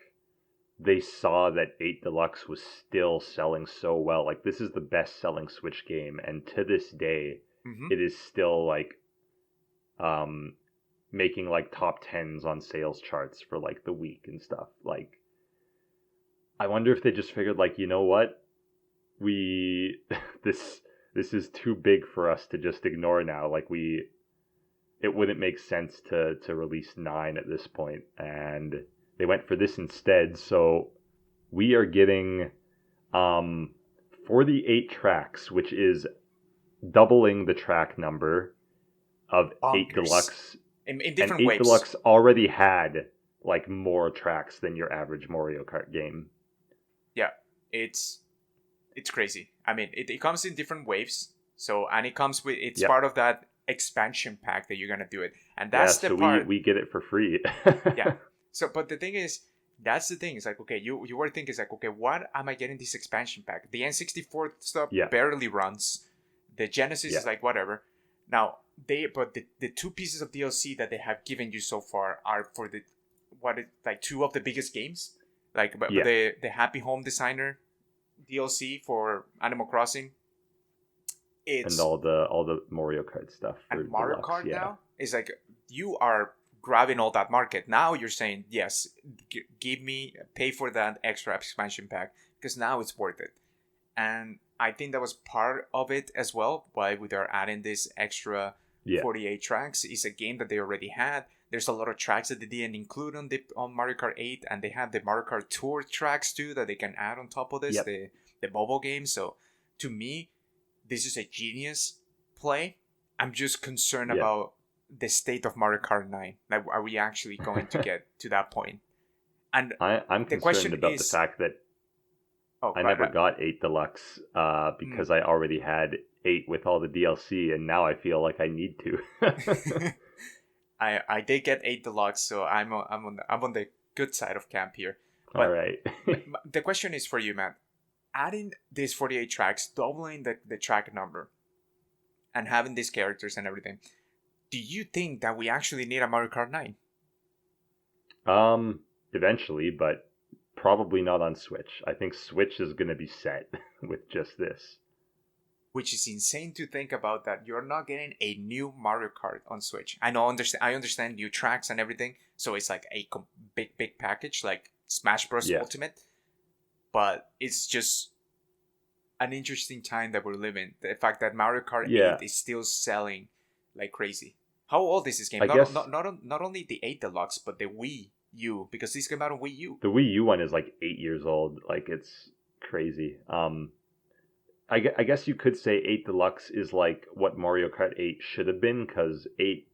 they saw that 8 Deluxe was still selling so well. Like, this is the best selling Switch game, and to this day, it is still like making like top 10s on sales charts for like the week and stuff. Like, I wonder if they just figured, like, you know what, this is too big for us to just ignore now. Like, it wouldn't make sense to release 9 at this point, and they went for this instead. So we are getting for the 8 tracks, which is doubling the track number of Bonkers. 8 Deluxe. In different and 8 waves. Deluxe already had like more tracks than your average Mario Kart game. Yeah, it's crazy. I mean, it comes in different waves. So, and it comes with, it's part of that expansion pack that you're gonna do it, and that's the part we get it for free. Yeah. So, but the thing is, that's the thing. It's like, okay, you were thinking, it's like, okay, what am I getting this expansion pack? The N64 stuff barely runs. The Genesis is like whatever. Now the 2 pieces of DLC that they have given you so far are for like 2 of the biggest games, like the Happy Home Designer DLC for Animal Crossing. And all the Mario Kart stuff. And Mario Kart now is like, you are grabbing all that market. Now you're saying, yes, pay for that extra expansion pack, because now it's worth it. And I think that was part of it as well, why they're adding this extra 48 tracks. It's a game that they already had. There's a lot of tracks that they didn't include on Mario Kart 8, and they have the Mario Kart Tour tracks too that they can add on top of this, the mobile game. So to me, this is a genius play. I'm just concerned about the state of Mario Kart 9. Like, are we actually going to get to that point? And I'm the concerned question about the is, fact that oh, I right, never right. got 8 Deluxe because I already had 8 with all the DLC, and now I feel like I need to. I did get 8 Deluxe, so I'm on the good side of camp here. All But right. the question is for you, man. Adding these 48 tracks, doubling the track number, and having these characters and everything, do you think that we actually need a Mario Kart 9? Eventually, but probably not on Switch. I think Switch is going to be set with just this. Which is insane to think about, that you're not getting a new Mario Kart on Switch. I understand new tracks and everything, so it's like a big package like Smash Bros. Yeah. Ultimate. But it's just an interesting time that we're living. The fact that Mario Kart Yeah. 8 is still selling like crazy. How old is this game? I guess Not only the 8 Deluxe, but the Wii U, because this came out on Wii U. the Wii U one is like 8 years old. Like, it's crazy. I guess you could say 8 Deluxe is like what Mario Kart 8 should have been, because 8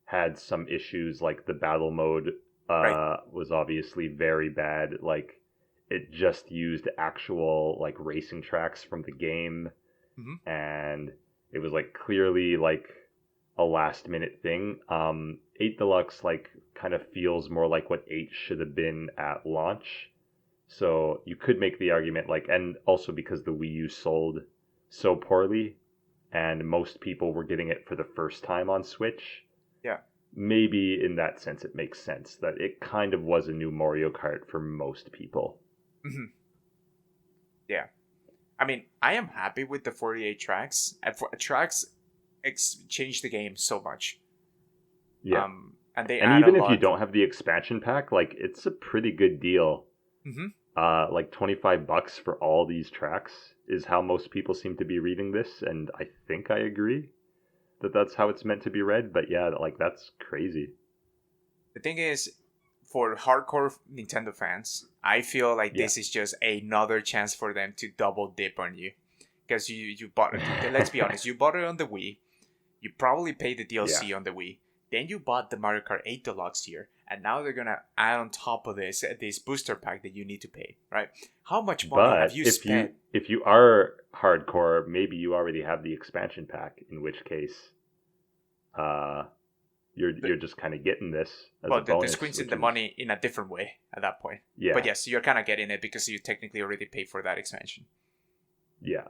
had some issues, like the battle mode Right. was obviously very bad. Like, it just used actual like racing tracks from the game, Mm-hmm. and it was like clearly like a last minute thing. 8 Deluxe like kind of feels more like what 8 should have been at launch. So you could make the argument, like, and also because the Wii U sold so poorly and most people were getting it for the first time on Switch, Yeah. maybe in that sense it makes sense that it kind of was a new Mario Kart for most people. Mm-hmm. Yeah. I mean, I am happy with the 48 tracks. Tracks changed the game so much. Yeah. And they And add a even if you lot. don't have the expansion pack, like, it's a pretty good deal. Mm-hmm. Like $25 for all these tracks is how most people seem to be reading this, and I think I agree that that's how it's meant to be read. But yeah, like, that's crazy. The thing is, for hardcore Nintendo fans, I feel like Yeah. this is just another chance for them to double dip on you. Because you bought it. Let's be honest, you bought it on the Wii. You probably paid the DLC on the Wii. Then you bought the Mario Kart 8 Deluxe here. And now they're going to add on top of this booster pack that you need to pay, right? How much money have But you spent? if you are hardcore, maybe you already have the expansion pack, in which case you're just kind of getting this as Well, a they're bonus, squeezing which the is, money in a different way at that point. yeah. But yes, you're kind of getting it because you technically already paid for that expansion. Yeah.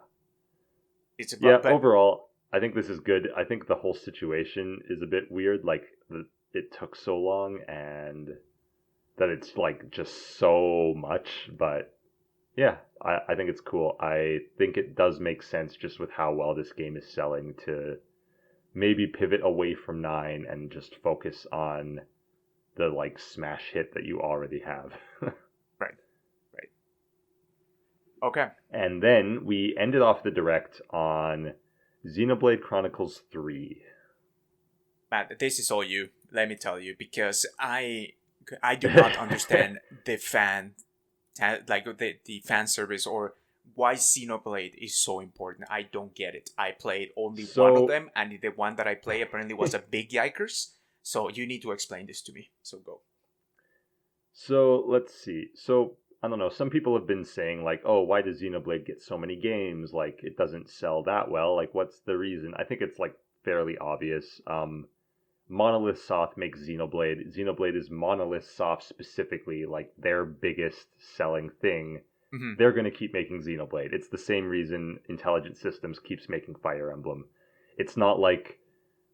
It's about, Yeah, but overall, I think this is good. I think the whole situation is a bit weird, like it took so long and that it's like just so much, but yeah, I think it's cool. I think it does make sense just with how well this game is selling to maybe pivot away from 9 and just focus on the like smash hit that you already have. right. Okay. And then we ended off the direct on Xenoblade Chronicles 3. Man, this is all you. Let me tell you, because I do not understand the the fan service, or why Xenoblade is so important. I don't get it. I played only one of So them, and the one that I play apparently was a big yikers. So you need to explain this to me. So go. So let's see. So I don't know. Some people have been saying like, "Oh, why does Xenoblade get so many games? Like, it doesn't sell that well. Like, what's the reason?" I think it's like fairly obvious. Monolith Soft makes Xenoblade. Xenoblade is Monolith Soft specifically, like their biggest selling thing. Mm-hmm. They're going to keep making Xenoblade. It's the same reason Intelligent Systems keeps making Fire Emblem. It's not like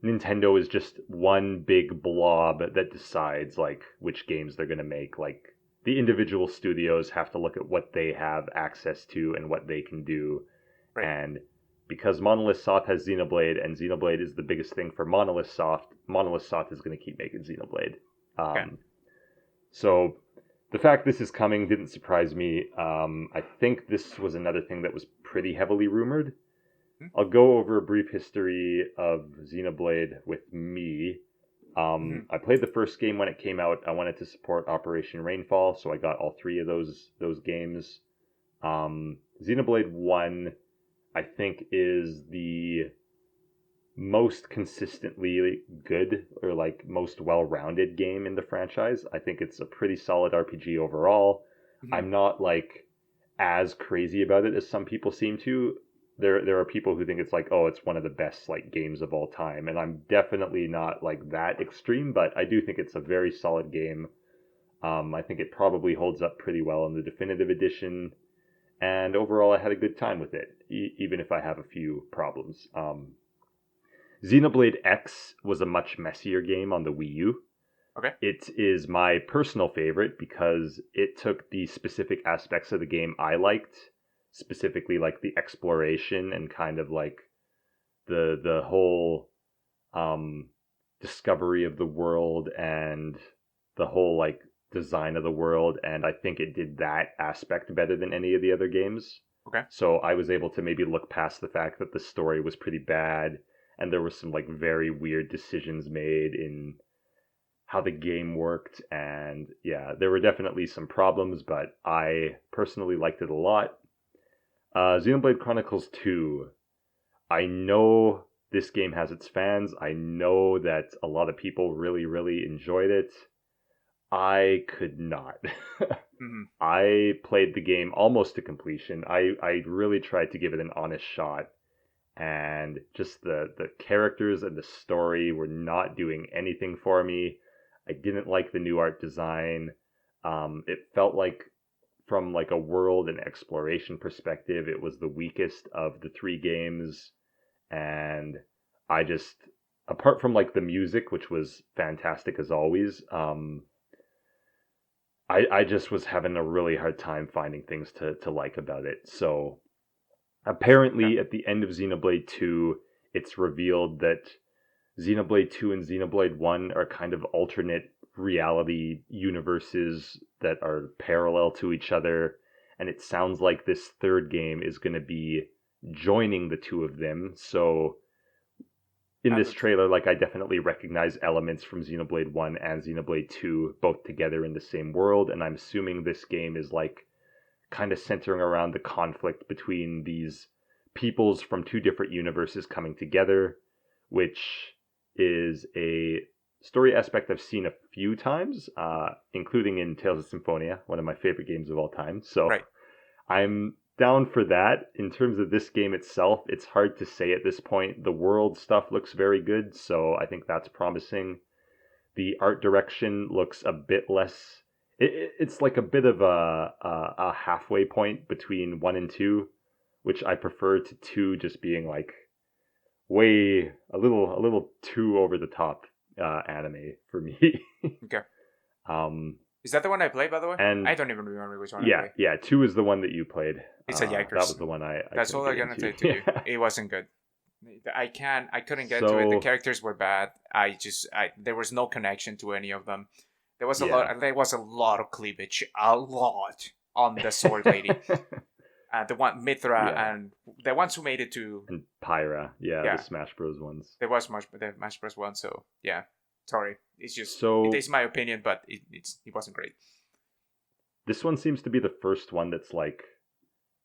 Nintendo is just one big blob that decides like which games they're going to make. Like, the individual studios have to look at what they have access to and what they can do. Right. And because Monolith Soft has Xenoblade and Xenoblade is the biggest thing for Monolith Soft is going to keep making Xenoblade. Okay. So the fact this is coming didn't surprise me. I think this was another thing that was pretty heavily rumored. I'll go over a brief history of Xenoblade with me. I played the first game when it came out. I wanted to support Operation Rainfall, so I got all 3 of those games. Xenoblade 1, I think, is the most consistently good or like most well-rounded game in the franchise. I think it's a pretty solid RPG overall. Mhm. I'm not like as crazy about it as some people seem to. There are people who think it's like, oh, it's one of the best like games of all time, and I'm definitely not like that extreme, but I do think it's a very solid game. I think it probably holds up pretty well in the definitive edition, and overall, I had a good time with it, even if I have a few problems. Xenoblade X was a much messier game on the Wii U. Okay. It is my personal favorite because it took the specific aspects of the game I liked, specifically like the exploration and kind of like the whole um, discovery of the world and the whole like design of the world, and I think it did that aspect better than any of the other games. Okay. So I was able to maybe look past the fact that the story was pretty bad and there was some like very weird decisions made in how the game worked, and yeah, there were definitely some problems, but I personally liked it a lot. Xenoblade Chronicles 2. I know this game has its fans. I know that a lot of people really, really enjoyed it. I could not. Mhm. I played the game almost to completion. I really tried to give it an honest shot, and just the characters and the story were not doing anything for me. I didn't like the new art design. It felt like from like a world and exploration perspective, it was the weakest of the three games, and I just, apart from like the music, which was fantastic as always, I just was having a really hard time finding things to like about it. So Okay. apparently, at the end of Xenoblade 2, it's revealed that Xenoblade 2 and Xenoblade 1 are kind of alternate reality universes that are parallel to each other. And it sounds like this third game is going to be joining the two of them. So in That this looks. trailer, like I definitely recognize elements from Xenoblade 1 and Xenoblade 2 both together in the same world. And I'm assuming this game is like kind of centering around the conflict between these peoples from two different universes coming together, which is a story aspect I've seen a few times, including in Tales of Symphonia, one of my favorite games of all time. So Right. I'm down for that. In terms of this game itself, it's hard to say at this point. The world stuff looks very good, so I think that's promising. The art direction looks a bit less. It's like a bit of a halfway point between one and two, which I prefer to two just being like way a little too over the top anime for me. Okay. um, Is that the one I played, by the way? I and don't even remember which one I yeah, played. yeah, two is the one that you played. It's a That Yikers. was the one I That's couldn't all I'm get gonna into. say to you. It wasn't good. I couldn't get to it. The So characters were bad. There was no connection to any of them. yeah. There was a lot of cleavage, a lot on the sword lady. The one Mithra Yeah, and the ones who made it to, and Pyra, yeah, the yeah, Smash Bros ones. there was much the Smash Bros one. So yeah, sorry, it's just it So is my opinion, but it wasn't great. this one seems to be the first one that's like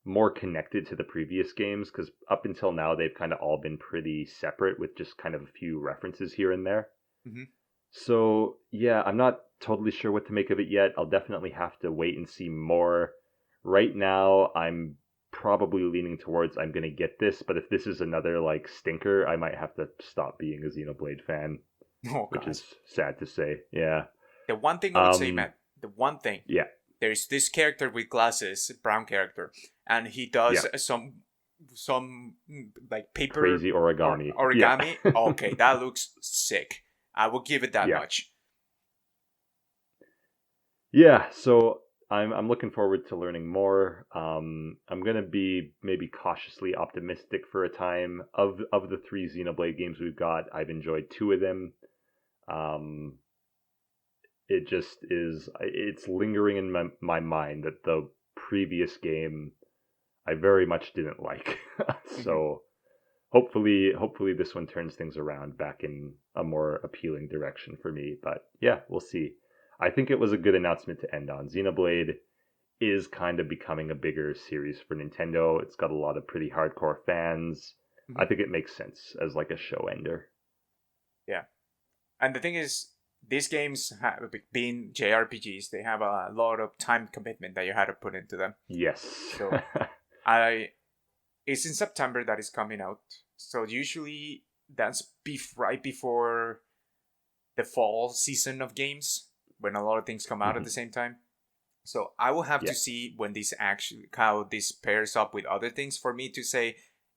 more connected to the previous games, because up until now they've kind of all been pretty separate with just kind of a few references here and there. Hmm. So yeah, I'm not totally sure what to make of it yet. I'll definitely have to wait and see more. Right now, I'm probably leaning towards I'm gonna get this, but if this is another like stinker, I might have to stop being a Xenoblade fan, Oh which god, is sad to say. Yeah. the one thing I would say, Um. Matt, the one thing Yeah. there's this character with glasses, brown character, and he does Yeah. some like paper Crazy or origami. Yeah. origami. Okay, that looks sick. I will give it that Yeah. much. Yeah, so I'm looking forward to learning more. I'm gonna be maybe cautiously optimistic for a time. Of the three Xenoblade games we've got, I've enjoyed two of them. Um, it just is. It's lingering in my mind that the previous game I very much didn't like. Hmm. So hopefully this one turns things around back in a more appealing direction for me. But yeah, we'll see. I think it was a good announcement to end on. Xenoblade is kind of becoming a bigger series for Nintendo. It's got a lot of pretty hardcore fans. I think it makes sense as like a show ender. Yeah. And the thing is, these games, being JRPGs, they have a lot of time commitment that you had to put into them. Yes. So it's in September that is coming out. So usually that's right before the fall season of games, when a lot of things come out at the same time. So I will have to see when this actually, how this pairs up with other things for me to say,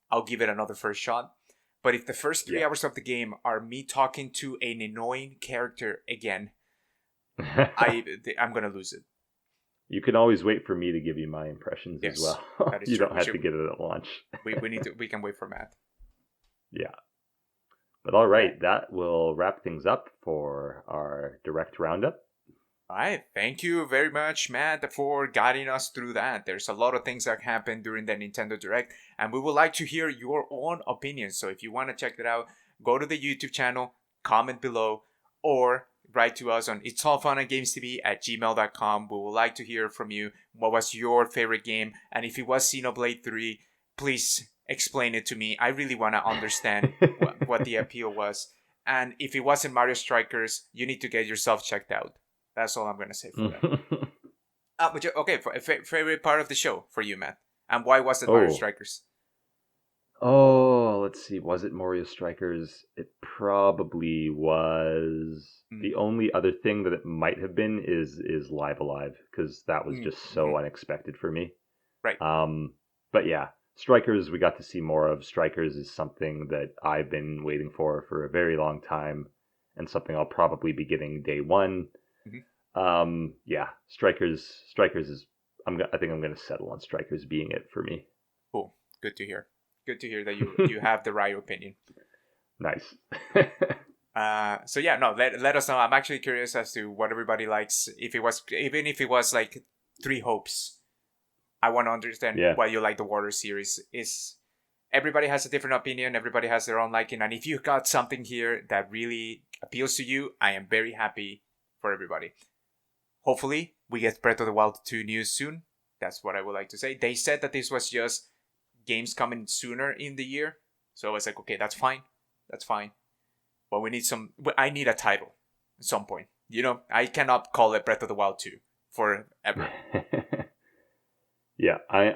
I'll give it another first shot. But if the first 3 hours of the game are me talking to an annoying character again, I'm gonna lose it. You can always wait for me to give you my impressions as well. That is you true. don't have to get it at launch. we can wait for Matt. Yeah. But all right, that will wrap things up for our direct roundup. All right, thank you very much, Matt, for guiding us through that. There's a lot of things that happened during the Nintendo Direct, and we would like to hear your own opinions. So if you want to check that out, go to the YouTube channel, comment below, or write to us on itsallfunandgamestv@gmail.com. We would like to hear from you. What was your favorite game? And if it was Xenoblade 3, please explain it to me. I really want to understand what the appeal was. And if it wasn't Mario Strikers, you need to get yourself checked out. That's all I'm going to say for that. Okay, favorite part of the show for you, Matt. And why was it Mario Strikers? Oh, let's see. Was it Mario Strikers? It probably was. The only other thing that it might have been is Live Alive, because that was just so unexpected for me. Right. But yeah, Strikers, we got to see more of. Strikers is something that I've been waiting for a very long time, and something I'll probably be getting day one. Yeah, Strikers is. I think I'm gonna settle on Strikers being it for me. Cool. Good to hear. Good to hear that you have the right opinion. Nice. So yeah, no, let us know. I'm actually curious as to what everybody likes. Even if it was like 3 hopes, I want to understand why you like the Water series. Everybody has a different opinion. Everybody has their own liking, and if you got something here that really appeals to you, I am very happy for everybody. Hopefully, we get Breath of the Wild 2 news soon. That's what I would like to say. They said that this was just games coming sooner in the year. So I was like, okay, that's fine. That's fine. But I need a title at some point. You know, I cannot call it Breath of the Wild 2 forever. Yeah, I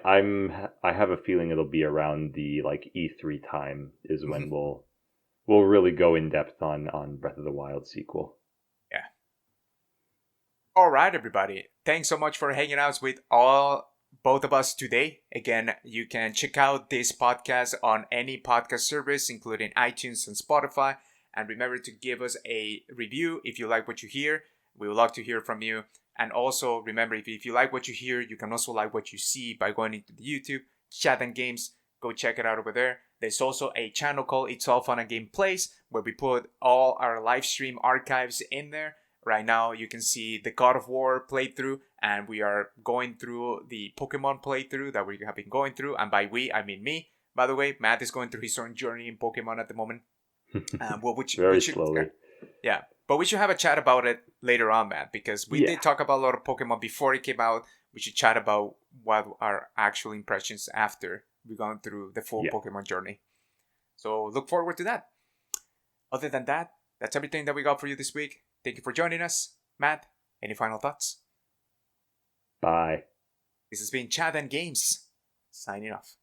have a feeling it'll be around the like E3 time is when we'll really go in depth on Breath of the Wild sequel. Yeah. All right, everybody. Thanks so much for hanging out with both of us today. Again, you can check out this podcast on any podcast service, including iTunes and Spotify. And remember to give us a review if you like what you hear. We would love to hear from you. And also remember, if you like what you hear, you can also like what you see by going into the YouTube, Chat and Games. Go check it out over there. There's also a channel called It's All Fun and Gameplays, where we put all our live stream archives in there. Right now, you can see the God of War playthrough, and we are going through the Pokemon playthrough that we have been going through. And by we, I mean me. By the way, Matt is going through his own journey in Pokemon at the moment. Very slowly. Yeah, but we should have a chat about it later on, Matt, because we did talk about a lot of Pokemon before it came out. We should chat about what our actual impressions after we've gone through the full Pokemon journey. So look forward to that. Other than that, that's everything that we got for you this week. Thank you for joining us. Matt, any final thoughts? Bye. This has been Chat and Games, signing off.